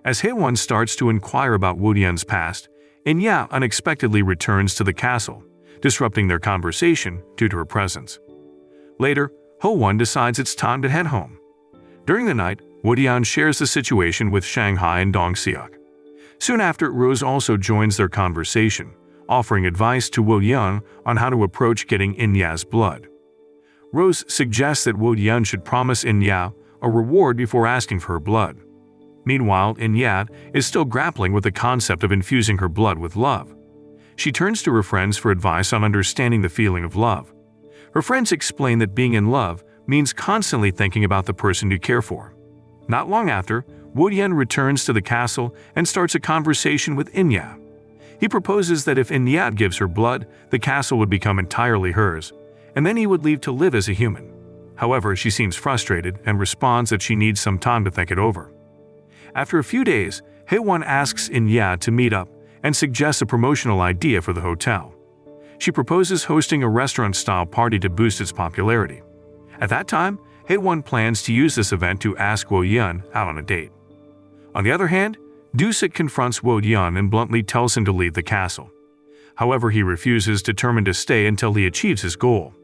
As Hwon starts to inquire about Woo-yeon's past, Inya unexpectedly returns to the castle, disrupting their conversation due to her presence. Later, Hwon decides it's time to head home. During the night, Woo-yeon shares the situation with Shanghai and Dong-seok. Soon after, Rose also joins their conversation, offering advice to Woo-yeon on how to approach getting Inya's blood. Rose suggests that Woo-yeon should promise Inya a reward before asking for her blood. Meanwhile, Inya is still grappling with the concept of infusing her blood with love. She turns to her friends for advice on understanding the feeling of love. Her friends explain that being in love means constantly thinking about the person you care for. Not long after, Woo-yeon returns to the castle and starts a conversation with Inya. He proposes that if Inya gives her blood, the castle would become entirely hers, and then he would leave to live as a human. However, she seems frustrated and responds that she needs some time to think it over. After a few days, Hwon asks Inya to meet up and suggests a promotional idea for the hotel. She proposes hosting a restaurant-style party to boost its popularity. At that time, Hwon plans to use this event to ask Woo-yeon out on a date. On the other hand, Dusik confronts Woo-yeon and bluntly tells him to leave the castle. However, he refuses, determined to stay until he achieves his goal.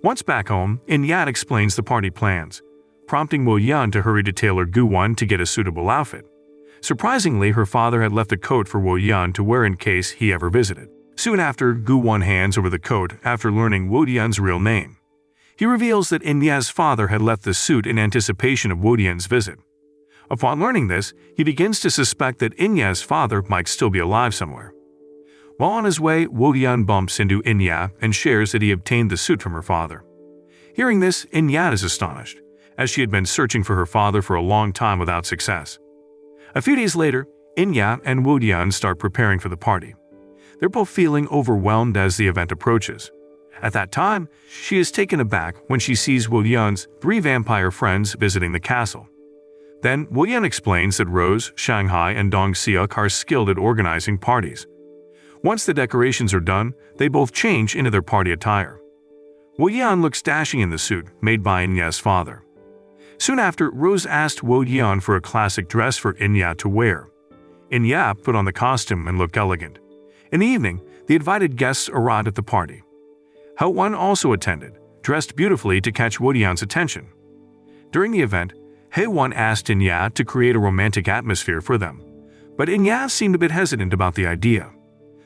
Once back home, Inya explains the party plans, prompting Woo-yeon to hurry to tailor Gu-won to get a suitable outfit. Surprisingly, her father had left a coat for Woo-yeon to wear in case he ever visited. Soon after, Gu-won hands over the coat after learning Woo-yeon's real name. He reveals that Inya's father had left the suit in anticipation of Woo-yeon's visit. Upon learning this, he begins to suspect that Inya's father might still be alive somewhere. While on his way, Woo-yeon bumps into Inya and shares that he obtained the suit from her father. Hearing this, Inya is astonished, as she had been searching for her father for a long time without success. A few days later, Inya and Woo-yeon start preparing for the party. They're both feeling overwhelmed as the event approaches. At that time, she is taken aback when she sees Woo-yeon's 3 vampire friends visiting the castle. Then, Woo-yeon explains that Rose, Shanghai, and Dong-seok are skilled at organizing parties. Once the decorations are done, they both change into their party attire. Woo-yeon looks dashing in the suit made by Inya's father. Soon after, Rose asked Woo-yeon for a classic dress for Inya to wear. Inya put on the costume and looked elegant. In the evening, the invited guests arrived at the party. Hwon also attended, dressed beautifully to catch Woo-yeon's attention. During the event, Hwon asked Inya to create a romantic atmosphere for them, but Inya seemed a bit hesitant about the idea.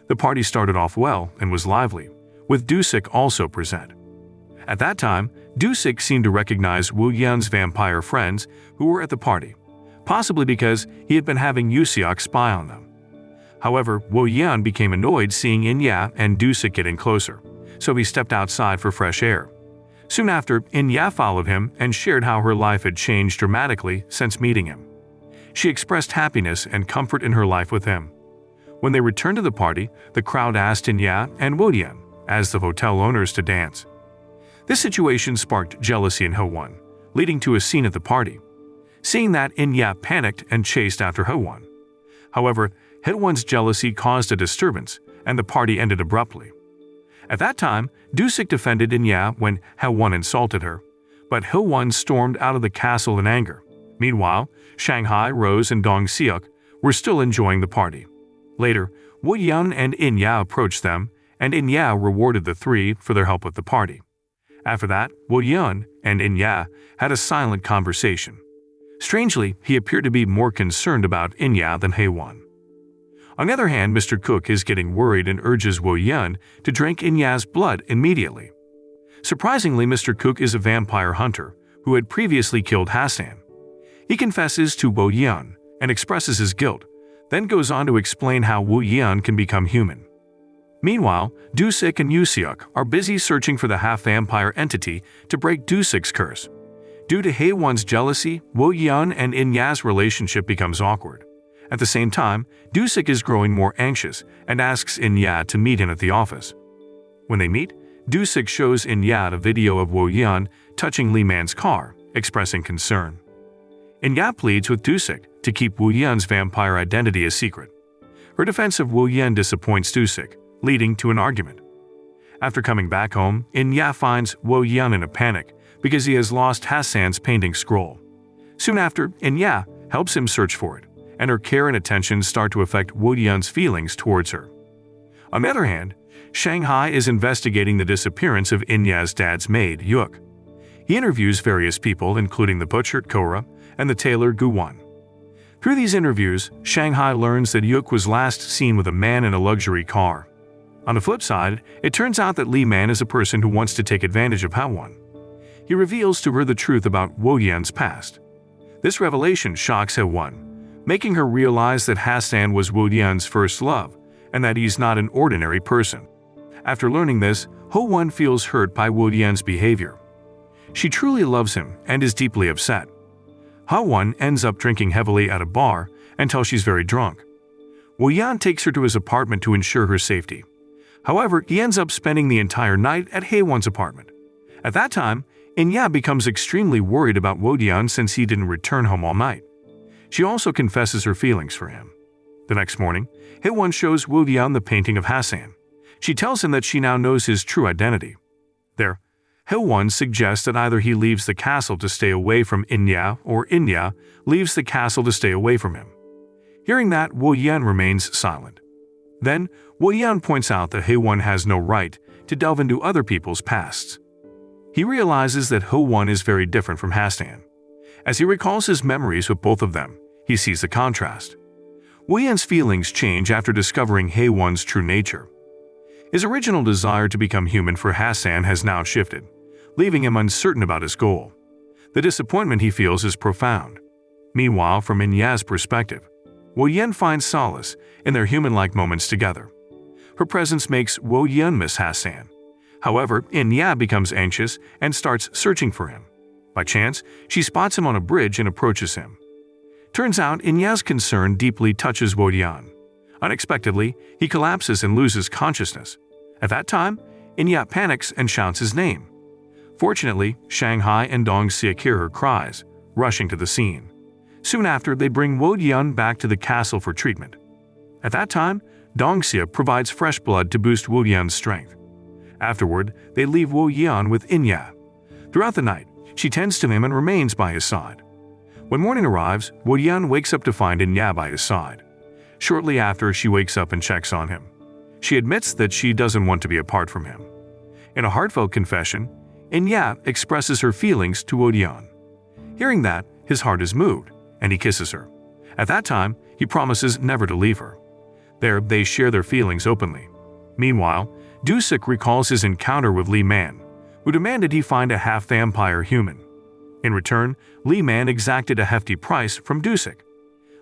The party started off well and was lively, with Dusik also present. At that time, Dusik seemed to recognize Woo-yeon's vampire friends who were at the party, possibly because he had been having Yuseok spy on them. However, Woo-yeon became annoyed seeing Inya and Dusik getting closer, so he stepped outside for fresh air. Soon after, Inya followed him and shared how her life had changed dramatically since meeting him. She expressed happiness and comfort in her life with him. When they returned to the party, the crowd asked Inya and Woo-yeon, as the hotel owners, to dance. This situation sparked jealousy in Hwon, leading to a scene at the party. Seeing that, Inya panicked and chased after Hwon. However, Hwon's jealousy caused a disturbance, and the party ended abruptly. At that time, Dusik defended Inya when Hwon insulted her, but Hwon stormed out of the castle in anger. Meanwhile, Shanghai, Rose, and Dong-seok were still enjoying the party. Later, Woo-yeon and Inya approached them, and Inya rewarded the 3 for their help with the party. After that, Woo-yeon and Inya had a silent conversation. Strangely, he appeared to be more concerned about Inya than Haewon. On the other hand, Mr. Cook is getting worried and urges Woo-yeon to drink Inya's blood immediately. Surprisingly, Mr. Cook is a vampire hunter who had previously killed Hassan. He confesses to Woo-yeon and expresses his guilt, then goes on to explain how Woo-yeon can become human. Meanwhile, Do-sik and Yoo-seok are busy searching for the half-vampire entity to break Do-sik's curse. Due to Haewon's jealousy, Woo-yeon and Inya's relationship becomes awkward. At the same time, Do-sik is growing more anxious and asks Inya to meet him at the office. When they meet, Do-sik shows Inya a video of Woo-yeon touching Lee Man's car, expressing concern. Inya pleads with Do-sik to keep Woo-yeon's vampire identity a secret. Her defense of Woo-yeon disappoints Do-sik, leading to an argument. After coming back home, Inya finds Woo-yeon in a panic because he has lost Hassan's painting scroll. Soon after, Inya helps him search for it, and her care and attention start to affect Woo-yeon's feelings towards her. On the other hand, Shanghai is investigating the disappearance of Inya's dad's maid, Yuk. He interviews various people, including the butcher, Kora, and the tailor, Gu-won. Through these interviews, Shanghai learns that Yuk was last seen with a man in a luxury car. On the flip side, it turns out that Lee Man is a person who wants to take advantage of Haewon. He reveals to her the truth about Woo-yeon's past. This revelation shocks Haewon, making her realize that Hassan was Woo-yeon's first love and that he's not an ordinary person. After learning this, Haewon feels hurt by Woo-yeon's behavior. She truly loves him and is deeply upset. Haewon ends up drinking heavily at a bar until she's very drunk. Woo-yeon takes her to his apartment to ensure her safety. However, he ends up spending the entire night at Haewon's apartment. At that time, Inya becomes extremely worried about Woo-yeon since he didn't return home all night. She also confesses her feelings for him. The next morning, Haewon shows Woo-yeon the painting of Hassan. She tells him that she now knows his true identity. There, Haewon suggests that either he leaves the castle to stay away from Inya or Inya leaves the castle to stay away from him. Hearing that, Woo-yeon remains silent. Then, Woo-yeon points out that Haewon has no right to delve into other people's pasts. He realizes that Haewon is very different from Hassan. As he recalls his memories with both of them, he sees the contrast. Woo-yeon's feelings change after discovering Haewon's true nature. His original desire to become human for Hassan has now shifted, leaving him uncertain about his goal. The disappointment he feels is profound. Meanwhile, from Inya's perspective, Woo-yeon finds solace in their human-like moments together. Her presence makes Woo-yeon miss Hassan. However, Inya becomes anxious and starts searching for him. By chance, she spots him on a bridge and approaches him. Turns out, Inya's concern deeply touches Woo-yeon. Unexpectedly, he collapses and loses consciousness. At that time, Inya panics and shouts his name. Fortunately, Shanghai and Dong-seok hear her cries, rushing to the scene. Soon after, they bring Woo-yeon back to the castle for treatment. At that time, Dong-seok provides fresh blood to boost Woo-yeon's strength. Afterward, they leave Woo-yeon with Inya. Throughout the night, she tends to him and remains by his side. When morning arrives, Woo-yeon wakes up to find Inya by his side. Shortly after, she wakes up and checks on him. She admits that she doesn't want to be apart from him. In a heartfelt confession, Inya expresses her feelings to Woo-yeon. Hearing that, his heart is moved, and he kisses her. At that time, he promises never to leave her. There, they share their feelings openly. Meanwhile, Do-sik recalls his encounter with Lee Man, who demanded he find a half-vampire human. In return, Lee Man exacted a hefty price from Do-sik.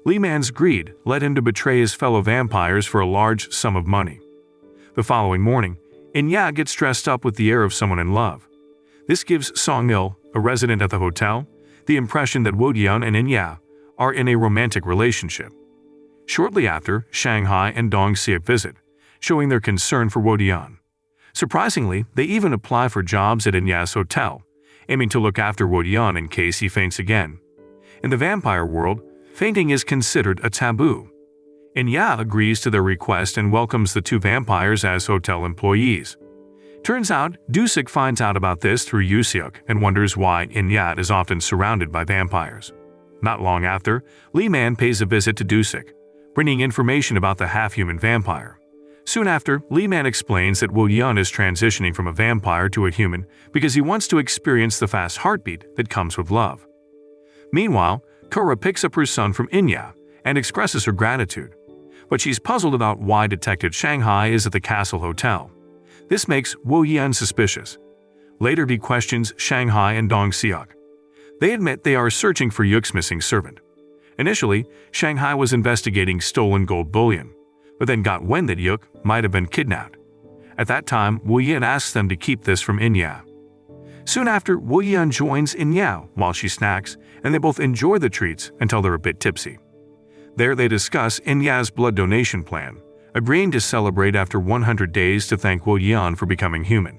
Lee Man's greed led him to betray his fellow vampires for a large sum of money. The following morning, Inya gets dressed up with the air of someone in love. This gives Song-il, a resident at the hotel, the impression that Woo-yeon and Inya are in a romantic relationship. Shortly after, Shanghai and Dong-seok visit, showing their concern for Woo-yeon. Surprisingly, they even apply for jobs at Inya's hotel, aiming to look after Woo-yeon in case he faints again. In the vampire world, fainting is considered a taboo. Inya agrees to their request and welcomes the two vampires as hotel employees. Turns out, Do-sik finds out about this through Yoo-seok and wonders why Inya is often surrounded by vampires. Not long after, Lee Man pays a visit to Do-sik, bringing information about the half-human vampire. Soon after, Lee Man explains that Woo-yeon is transitioning from a vampire to a human because he wants to experience the fast heartbeat that comes with love. Meanwhile, Kura picks up her son from Inya and expresses her gratitude, but she's puzzled about why Detective Shanghai is at the castle hotel. This makes Wo Yan suspicious. Later he questions Shanghai and Dong Seok. They admit they are searching for Yuk's missing servant. Initially, Shanghai was investigating stolen gold bullion, but then got wind that Yuk might have been kidnapped. At that time, Wu Yan asks them to keep this from Inya. Soon after, Wu Yan joins Inya while she snacks, and they both enjoy the treats until they're a bit tipsy. There they discuss Inya's blood donation plan, agreeing to celebrate after 100 days to thank Wu Yan for becoming human.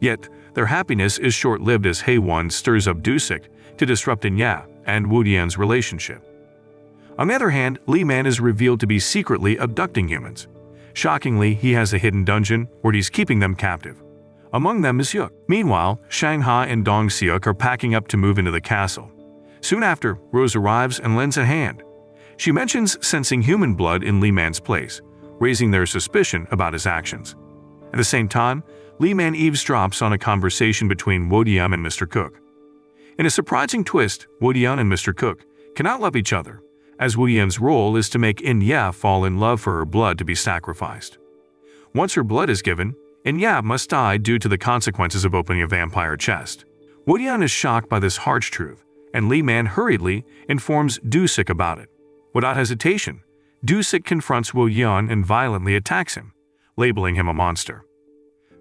Yet, their happiness is short-lived as Haewon stirs up Dusik to disrupt Inya and Wu Yan's relationship. On the other hand, Lee Man is revealed to be secretly abducting humans. Shockingly, he has a hidden dungeon where he's keeping them captive. Among them is Yuk. Meanwhile, Shanghai and Dong Seok are packing up to move into the castle. Soon after, Rose arrives and lends a hand. She mentions sensing human blood in Lee Man's place, raising their suspicion about his actions. At the same time, Lee Man eavesdrops on a conversation between Wo Dian and Mr. Cook. In a surprising twist, Wo Dian and Mr. Cook cannot love each other, as Wu Yan's role is to make Inya fall in love for her blood to be sacrificed. Once her blood is given, Inya must die due to the consequences of opening a vampire chest. Wu Yan is shocked by this harsh truth, and Lee Man hurriedly informs Dusik about it. Without hesitation, Dusik confronts Wu Yan and violently attacks him, labeling him a monster.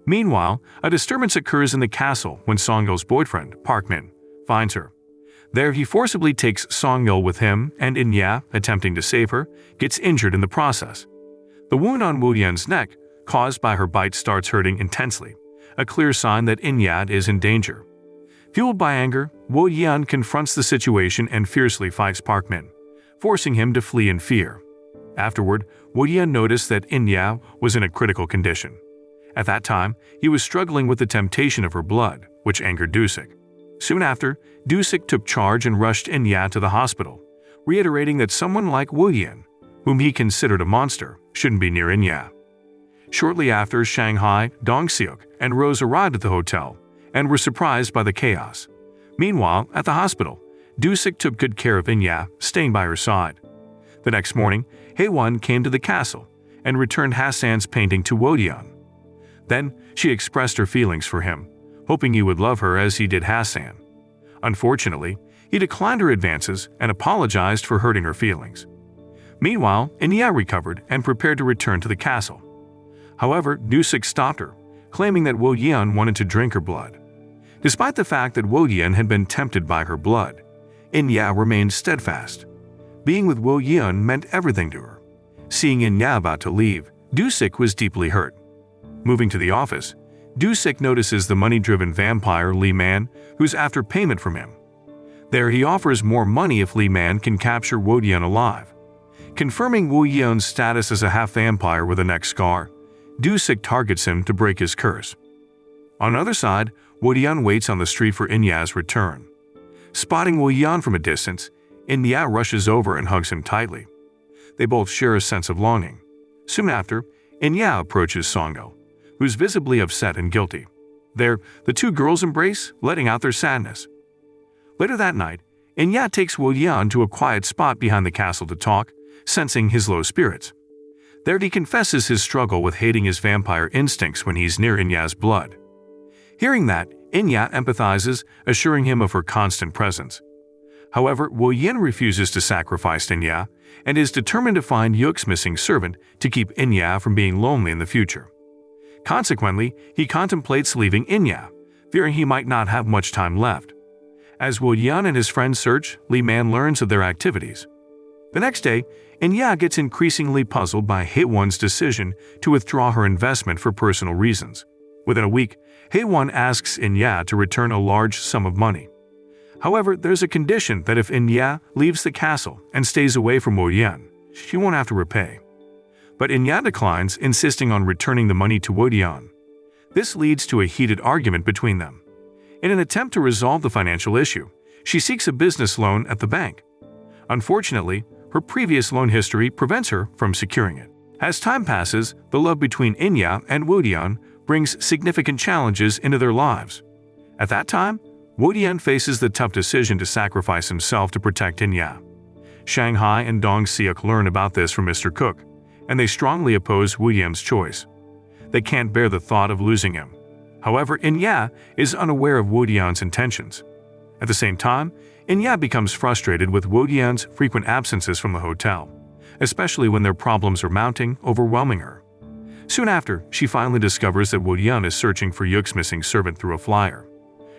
Meanwhile, a disturbance occurs in the castle when Song-yeol's boyfriend, Park Min, finds her. There he forcibly takes Song-yeol with him, and Inya, attempting to save her, gets injured in the process. The wound on Wu Yan's neck, caused by her bite, starts hurting intensely, a clear sign that Inya is in danger. Fueled by anger, Wu Yan confronts the situation and fiercely fights Park Min, forcing him to flee in fear. Afterward, Wu Yan noticed that Inya was in a critical condition. At that time, he was struggling with the temptation of her blood, which angered Dusik. Soon after, Dusik took charge and rushed Inya to the hospital, reiterating that someone like Wu Yan, whom he considered a monster, shouldn't be near Inya. Shortly after, Shanghai, Dong Seok, and Rose arrived at the hotel and were surprised by the chaos. Meanwhile, at the hospital, Dusik took good care of Inya, staying by her side. The next morning, Haewon came to the castle and returned Hassan's painting to Wo Dian. Then, she expressed her feelings for him, hoping he would love her as he did Hassan. Unfortunately, he declined her advances and apologized for hurting her feelings. Meanwhile, Inya recovered and prepared to return to the castle. However, Dusik stopped her, claiming that Wo Yan wanted to drink her blood. Despite the fact that Wo Yan had been tempted by her blood, Inya remained steadfast. Being with Wo Yan meant everything to her. Seeing Inya about to leave, Dusik was deeply hurt. Moving to the office, Dusik notices the money-driven vampire Lee Man, who's after payment from him. There he offers more money if Lee Man can capture Wo Yan alive. Confirming Wu Yan's status as a half-vampire with a neck scar, Dusik targets him to break his curse. On the other side, Wo Yan waits on the street for Inya's return. Spotting Wo Yan from a distance, Inya rushes over and hugs him tightly. They both share a sense of longing. Soon after, Inya approaches Song-yeol, who's visibly upset and guilty. There, the two girls embrace, letting out their sadness. Later that night, Inya takes Wo Yan to a quiet spot behind the castle to talk, sensing his low spirits. There he confesses his struggle with hating his vampire instincts when he's near Inya's blood. Hearing that, Inya empathizes, assuring him of her constant presence. However, Wo Yan refuses to sacrifice Inya and is determined to find Yuk's missing servant to keep Inya from being lonely in the future. Consequently, he contemplates leaving Inya, fearing he might not have much time left. As Wo Yan and his friends search, Lee Man learns of their activities. The next day, Inya gets increasingly puzzled by Haewon's decision to withdraw her investment for personal reasons. Within a week, Haewon asks Inya to return a large sum of money. However, there's a condition that if Inya leaves the castle and stays away from Wo Yan, she won't have to repay. But Inya declines, insisting on returning the money to Wo Yan. This leads to a heated argument between them. In an attempt to resolve the financial issue, she seeks a business loan at the bank. Unfortunately, her previous loan history prevents her from securing it. As time passes, the love between Inya and Wo Yan brings significant challenges into their lives. At that time, Dian faces the tough decision to sacrifice himself to protect Inya. Shanghai and Dong Seok learn about this from Mr. Cook, and they strongly oppose Dian's choice. They can't bear the thought of losing him. However, Inya is unaware of Dian's intentions. At the same time, Inya becomes frustrated with Dian's frequent absences from the hotel, especially when their problems are mounting, overwhelming her. Soon after, she finally discovers that Dian is searching for Yuk's missing servant through a flyer.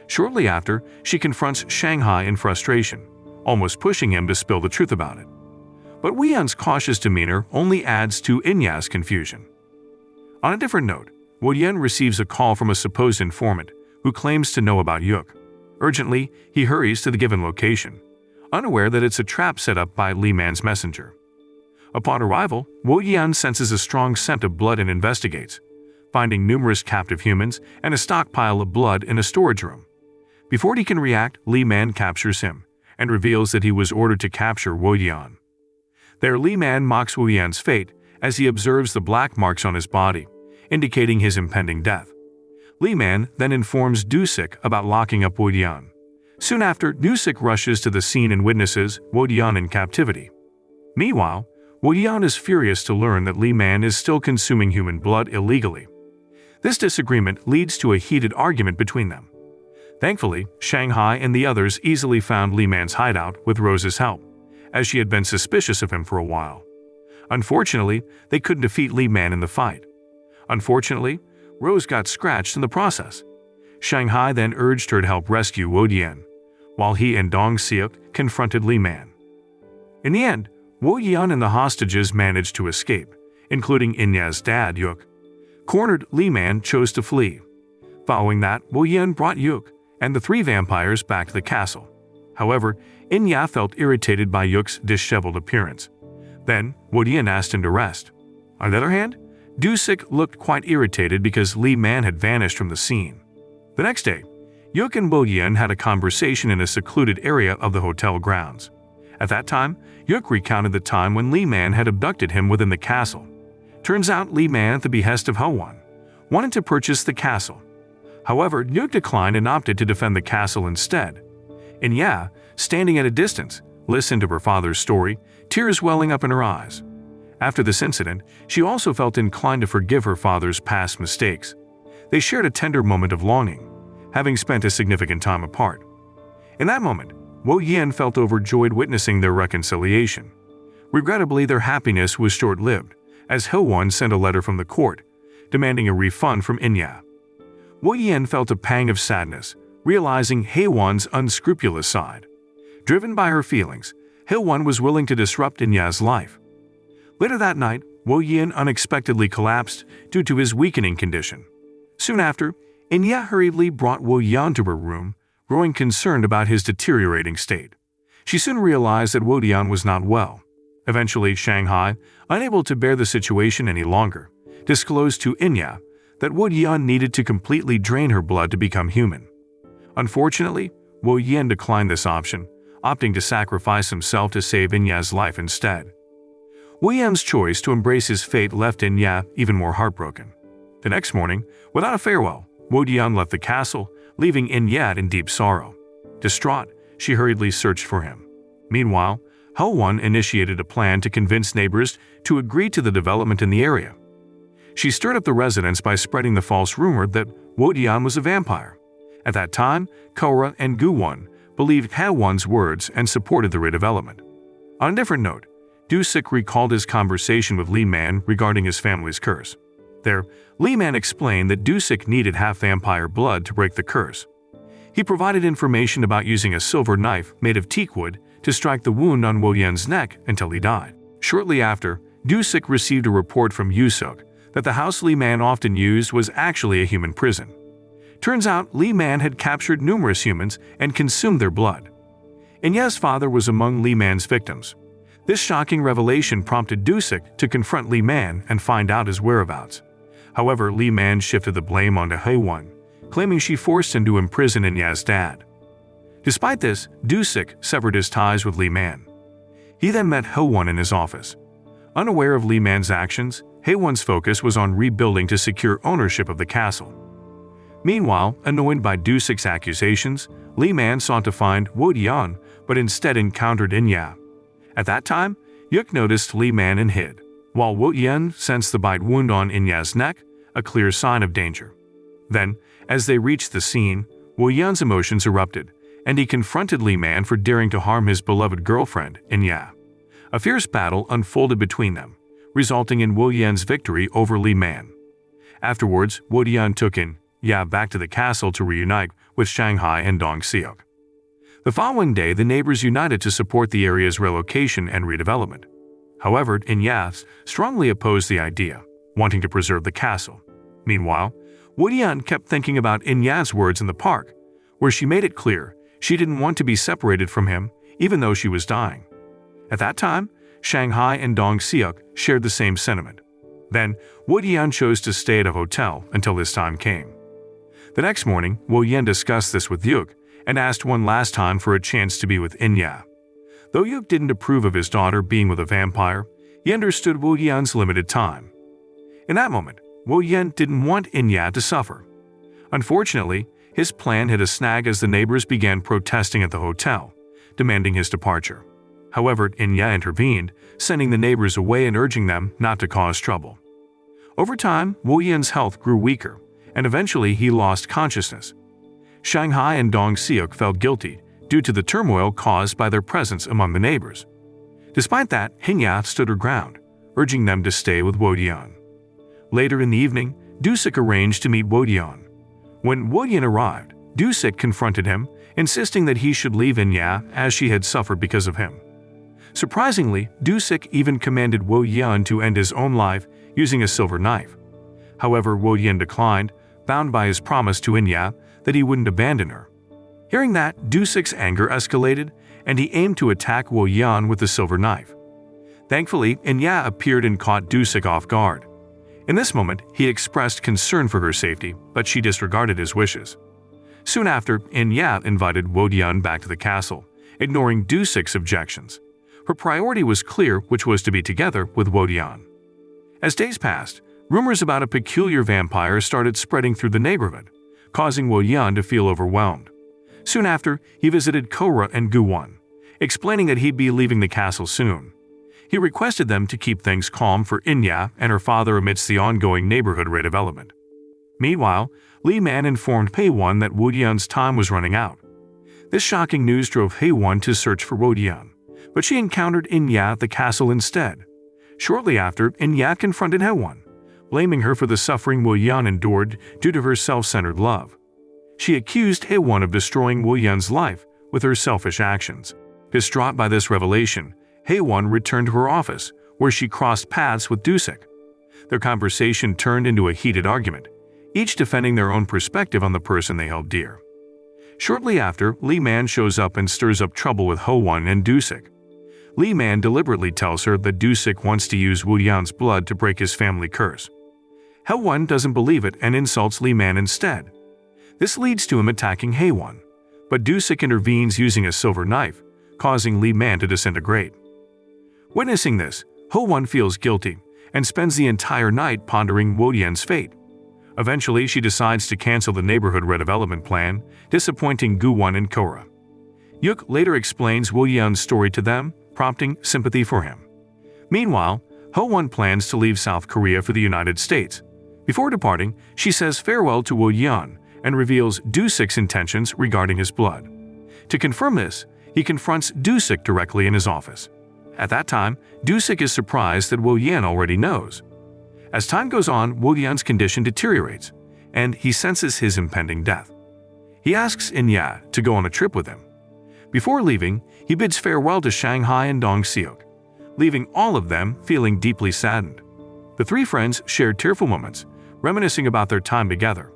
Shortly after, she confronts Shanghai in frustration, almost pushing him to spill the truth about it. But Dian's cautious demeanor only adds to Inya's confusion. On a different note, Dian receives a call from a supposed informant who claims to know about Yuk. Urgently, he hurries to the given location, unaware that it's a trap set up by Li Man's messenger. Upon arrival, Dian senses a strong scent of blood and investigates, finding numerous captive humans and a stockpile of blood in a storage room. Before he can react, Li Man captures him and reveals that he was ordered to capture Dian. There, Li Man mocks Dian's fate as he observes the black marks on his body, indicating his impending death. Li Man then informs Dusik about locking up Dian. Soon after, Dusik rushes to the scene and witnesses Dian in captivity. Meanwhile, Dian is furious to learn that Li Man is still consuming human blood illegally. This disagreement leads to a heated argument between them. Thankfully, Shanghai and the others easily found Li Man's hideout with Rose's help, as she had been suspicious of him for a while. Unfortunately, they couldn't defeat Li Man in the fight. Unfortunately, Rose got scratched in the process. Shanghai then urged her to help rescue Dian, while he and Dong Seok confronted Li Man. In the end, Dian and the hostages managed to escape, including Inya's dad, Yuk. Cornered, Li Man chose to flee. Following that, Dian brought Yuk and the three vampires back to the castle. However, Inya felt irritated by Yuk's disheveled appearance. Then, Dian asked him to rest. On the other hand, Dusik looked quite irritated because Li Man had vanished from the scene. The next day, Yuk and Dian had a conversation in a secluded area of the hotel grounds. At that time, Yuk recounted the time when Li Man had abducted him within the castle. Turns out Li Man, at the behest of Hwon, wanted to purchase the castle. However, Yuk declined and opted to defend the castle instead. Inya, standing at a distance, listened to her father's story, tears welling up in her eyes. After this incident, she also felt inclined to forgive her father's past mistakes. They shared a tender moment of longing, having spent a significant time apart. In that moment, Dian felt overjoyed witnessing their reconciliation. Regrettably, their happiness was short-lived, as Hwon sent a letter from the court, demanding a refund from Inya. Dian felt a pang of sadness, realizing Hwon's unscrupulous side. Driven by her feelings, Hwon was willing to disrupt Inya's life. Later that night, Dian unexpectedly collapsed due to his weakening condition. Soon after, Inya hurriedly brought Dian to her room, growing concerned about his deteriorating state. She soon realized that Dian was not well. Eventually, Shanghai, unable to bear the situation any longer, disclosed to Inya that Dian needed to completely drain her blood to become human. Unfortunately, Dian declined this option, opting to sacrifice himself to save Inya's life instead. Dian's choice to embrace his fate left Inya even more heartbroken. The next morning, without a farewell, Dian left the castle, leaving Inya in deep sorrow. Distraught, she hurriedly searched for him. Meanwhile, Hwon initiated a plan to convince neighbors to agree to the development in the area. She stirred up the residents by spreading the false rumor that Dian was a vampire. At that time, Kora and Guwon believed Hwon's words and supported the redevelopment. On a different note, Dusik recalled his conversation with Li Man regarding his family's curse. There, Li Man explained that Dusik needed half-vampire blood to break the curse. He provided information about using a silver knife made of teakwood to strike the wound on Dian's neck until he died. Shortly after, Dusik received a report from Yusuk that the house Li Man often used was actually a human prison. Turns out Li Man had captured numerous humans and consumed their blood. Inya's father was among Li Man's victims. This shocking revelation prompted Dusik to confront Li Man and find out his whereabouts. However, Li Man shifted the blame onto Hwon, claiming she forced him to imprison Inya's dad. Despite this, Dusik severed his ties with Li Man. He then met Hwon in his office. Unaware of Li Man's actions, Hwon's focus was on rebuilding to secure ownership of the castle. Meanwhile, annoyed by Dusik's accusations, Li Man sought to find Wo Yan, but instead encountered Inya. At that time, Yuk noticed Li Man and hid, while Wo Yan sensed the bite wound on Inya's neck, a clear sign of danger. Then, as they reached the scene, Wo Yan's emotions erupted, and he confronted Li Man for daring to harm his beloved girlfriend, Inya. A fierce battle unfolded between them, resulting in Wo Yan's victory over Li Man. Afterwards, Wo Yan took Inya back to the castle to reunite with Shanghai and Dong Seok. The following day, the neighbors united to support the area's relocation and redevelopment. However, Inya strongly opposed the idea, wanting to preserve the castle. Meanwhile, Wo Yan kept thinking about Inya's words in the park, where she made it clear she didn't want to be separated from him even though she was dying. At that time, Shanghai and Dong Seok shared the same sentiment. Then, Wo Yan chose to stay at a hotel until this time came. The next morning, Wo Yan discussed this with Yuk and asked one last time for a chance to be with Inya. Though Yuk didn't approve of his daughter being with a vampire, he understood Wo Yan's limited time. In that moment, Wo Yan didn't want Inya to suffer. Unfortunately, his plan hit a snag as the neighbors began protesting at the hotel, demanding his departure. However, Inya intervened, sending the neighbors away and urging them not to cause trouble. Over time, Wo Yan's health grew weaker, and eventually he lost consciousness. Shanghai and Dong Seok felt guilty due to the turmoil caused by their presence among the neighbors. Despite that, Inya stood her ground, urging them to stay with Wo Yan. Later in the evening, Dusik arranged to meet Wo Yan. When Wo Yan arrived, Dusik confronted him, insisting that he should leave Inya as she had suffered because of him. Surprisingly, Dusik even commanded Wo Yan to end his own life using a silver knife. However, Wo Yan declined, bound by his promise to Inya that he wouldn't abandon her. Hearing that, Dusik's anger escalated, and he aimed to attack Wo Yan with the silver knife. Thankfully, Inya appeared and caught Dusik off guard. In this moment, he expressed concern for her safety, but she disregarded his wishes. Soon after, Inya invited Wo Yan back to the castle, ignoring Dusik's objections. Her priority was clear, which was to be together with Wo Yan. As days passed, rumors about a peculiar vampire started spreading through the neighborhood, causing Wo Yan to feel overwhelmed. Soon after, he visited Korra and Guwon, explaining that he'd be leaving the castle soon. He requested them to keep things calm for Inya and her father amidst the ongoing neighborhood redevelopment. Meanwhile, Li Man informed Haewon that Wo Yan's time was running out. This shocking news drove Haewon to search for Wo Yan, but she encountered Inya at the castle instead. Shortly after, Inya confronted Haewon, blaming her for the suffering Wo Yan endured due to her self-centered love. She accused Haewon of destroying Wo Yan's life with her selfish actions. Distraught by this revelation, Haewon returned to her office, where she crossed paths with Dusik. Their conversation turned into a heated argument, each defending their own perspective on the person they held dear. Shortly after, Li Man shows up and stirs up trouble with Haewon and Dusik. Li Man deliberately tells her that Dusik wants to use Wo Yan's blood to break his family curse. Haewon doesn't believe it and insults Li Man instead. This leads to him attacking Haewon, but Dusik intervenes using a silver knife, causing Li Man to disintegrate. Witnessing this, Haewon feels guilty and spends the entire night pondering Wo Yan's fate. Eventually, she decides to cancel the neighborhood redevelopment plan, disappointing Guwon and Korra. Yuk later explains Wo Yan's story to them, prompting sympathy for him. Meanwhile, Haewon plans to leave South Korea for the United States. Before departing, she says farewell to Wo Yan and reveals Dusik's intentions regarding his blood. To confirm this, he confronts Dusik directly in his office. At that time, Dusik is surprised that Wo Yan already knows. As time goes on, Wo Yan's condition deteriorates, and he senses his impending death. He asks Inya to go on a trip with him. Before leaving, he bids farewell to Shanghai and Dong Seok, leaving all of them feeling deeply saddened. The three friends shared tearful moments, reminiscing about their time together.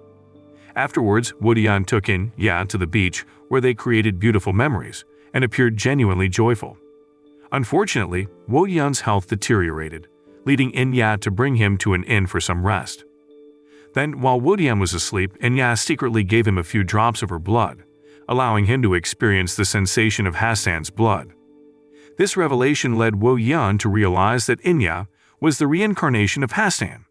Afterwards, Wo Yan took Inya to the beach, where they created beautiful memories and appeared genuinely joyful. Unfortunately, Wo Yan's health deteriorated, leading Inya to bring him to an inn for some rest. Then, while Wo Yan was asleep, Inya secretly gave him a few drops of her blood, allowing him to experience the sensation of Hassan's blood. This revelation led Wo Yan to realize that Inya was the reincarnation of Hassan.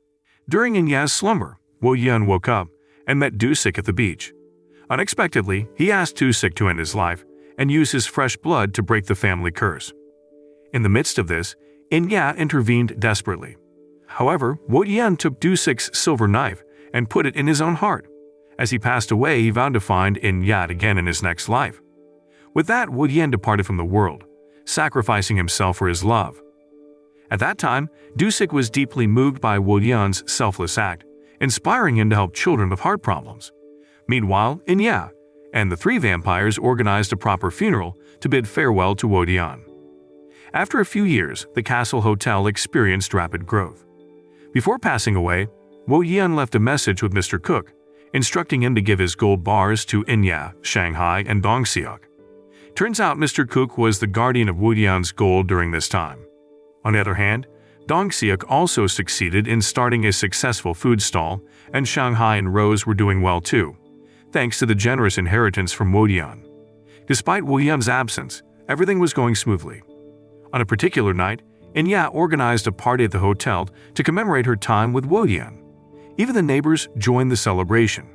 During Inya's slumber, Wo Yan woke up and met Dusik at the beach. Unexpectedly, he asked Dusik to end his life and use his fresh blood to break the family curse. In the midst of this, Inya intervened desperately. However, Woyan took Dusik's silver knife and put it in his own heart. As he passed away, he vowed to find Inya again in his next life. With that, Woyan departed from the world, sacrificing himself for his love. At that time, Dusik was deeply moved by Woyan's selfless act, inspiring him to help children with heart problems. Meanwhile, Inya and the three vampires organized a proper funeral to bid farewell to Woyan. After a few years, the castle hotel experienced rapid growth. Before passing away, Woyan left a message with Mr. Cook, instructing him to give his gold bars to Inya, Shanghai, and Dongseok. Turns out Mr. Cook was the guardian of Woyan's gold during this time. On the other hand, Dongseok also succeeded in starting a successful food stall, and Shanghai and Rose were doing well too, thanks to the generous inheritance from Woyan. Despite Woyan's absence, everything was going smoothly. On a particular night, Inya organized a party at the hotel to commemorate her time with Woyan. Even the neighbors joined the celebration.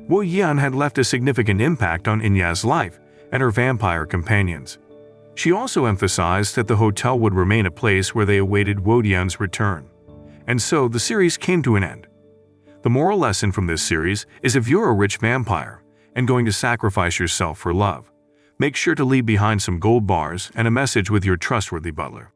Woyan had left a significant impact on Inya's life and her vampire companions. She also emphasized that the hotel would remain a place where they awaited Woyan's return. And so the series came to an end. The moral lesson from this series is if you're a rich vampire and going to sacrifice yourself for love, make sure to leave behind some gold bars and a message with your trustworthy butler.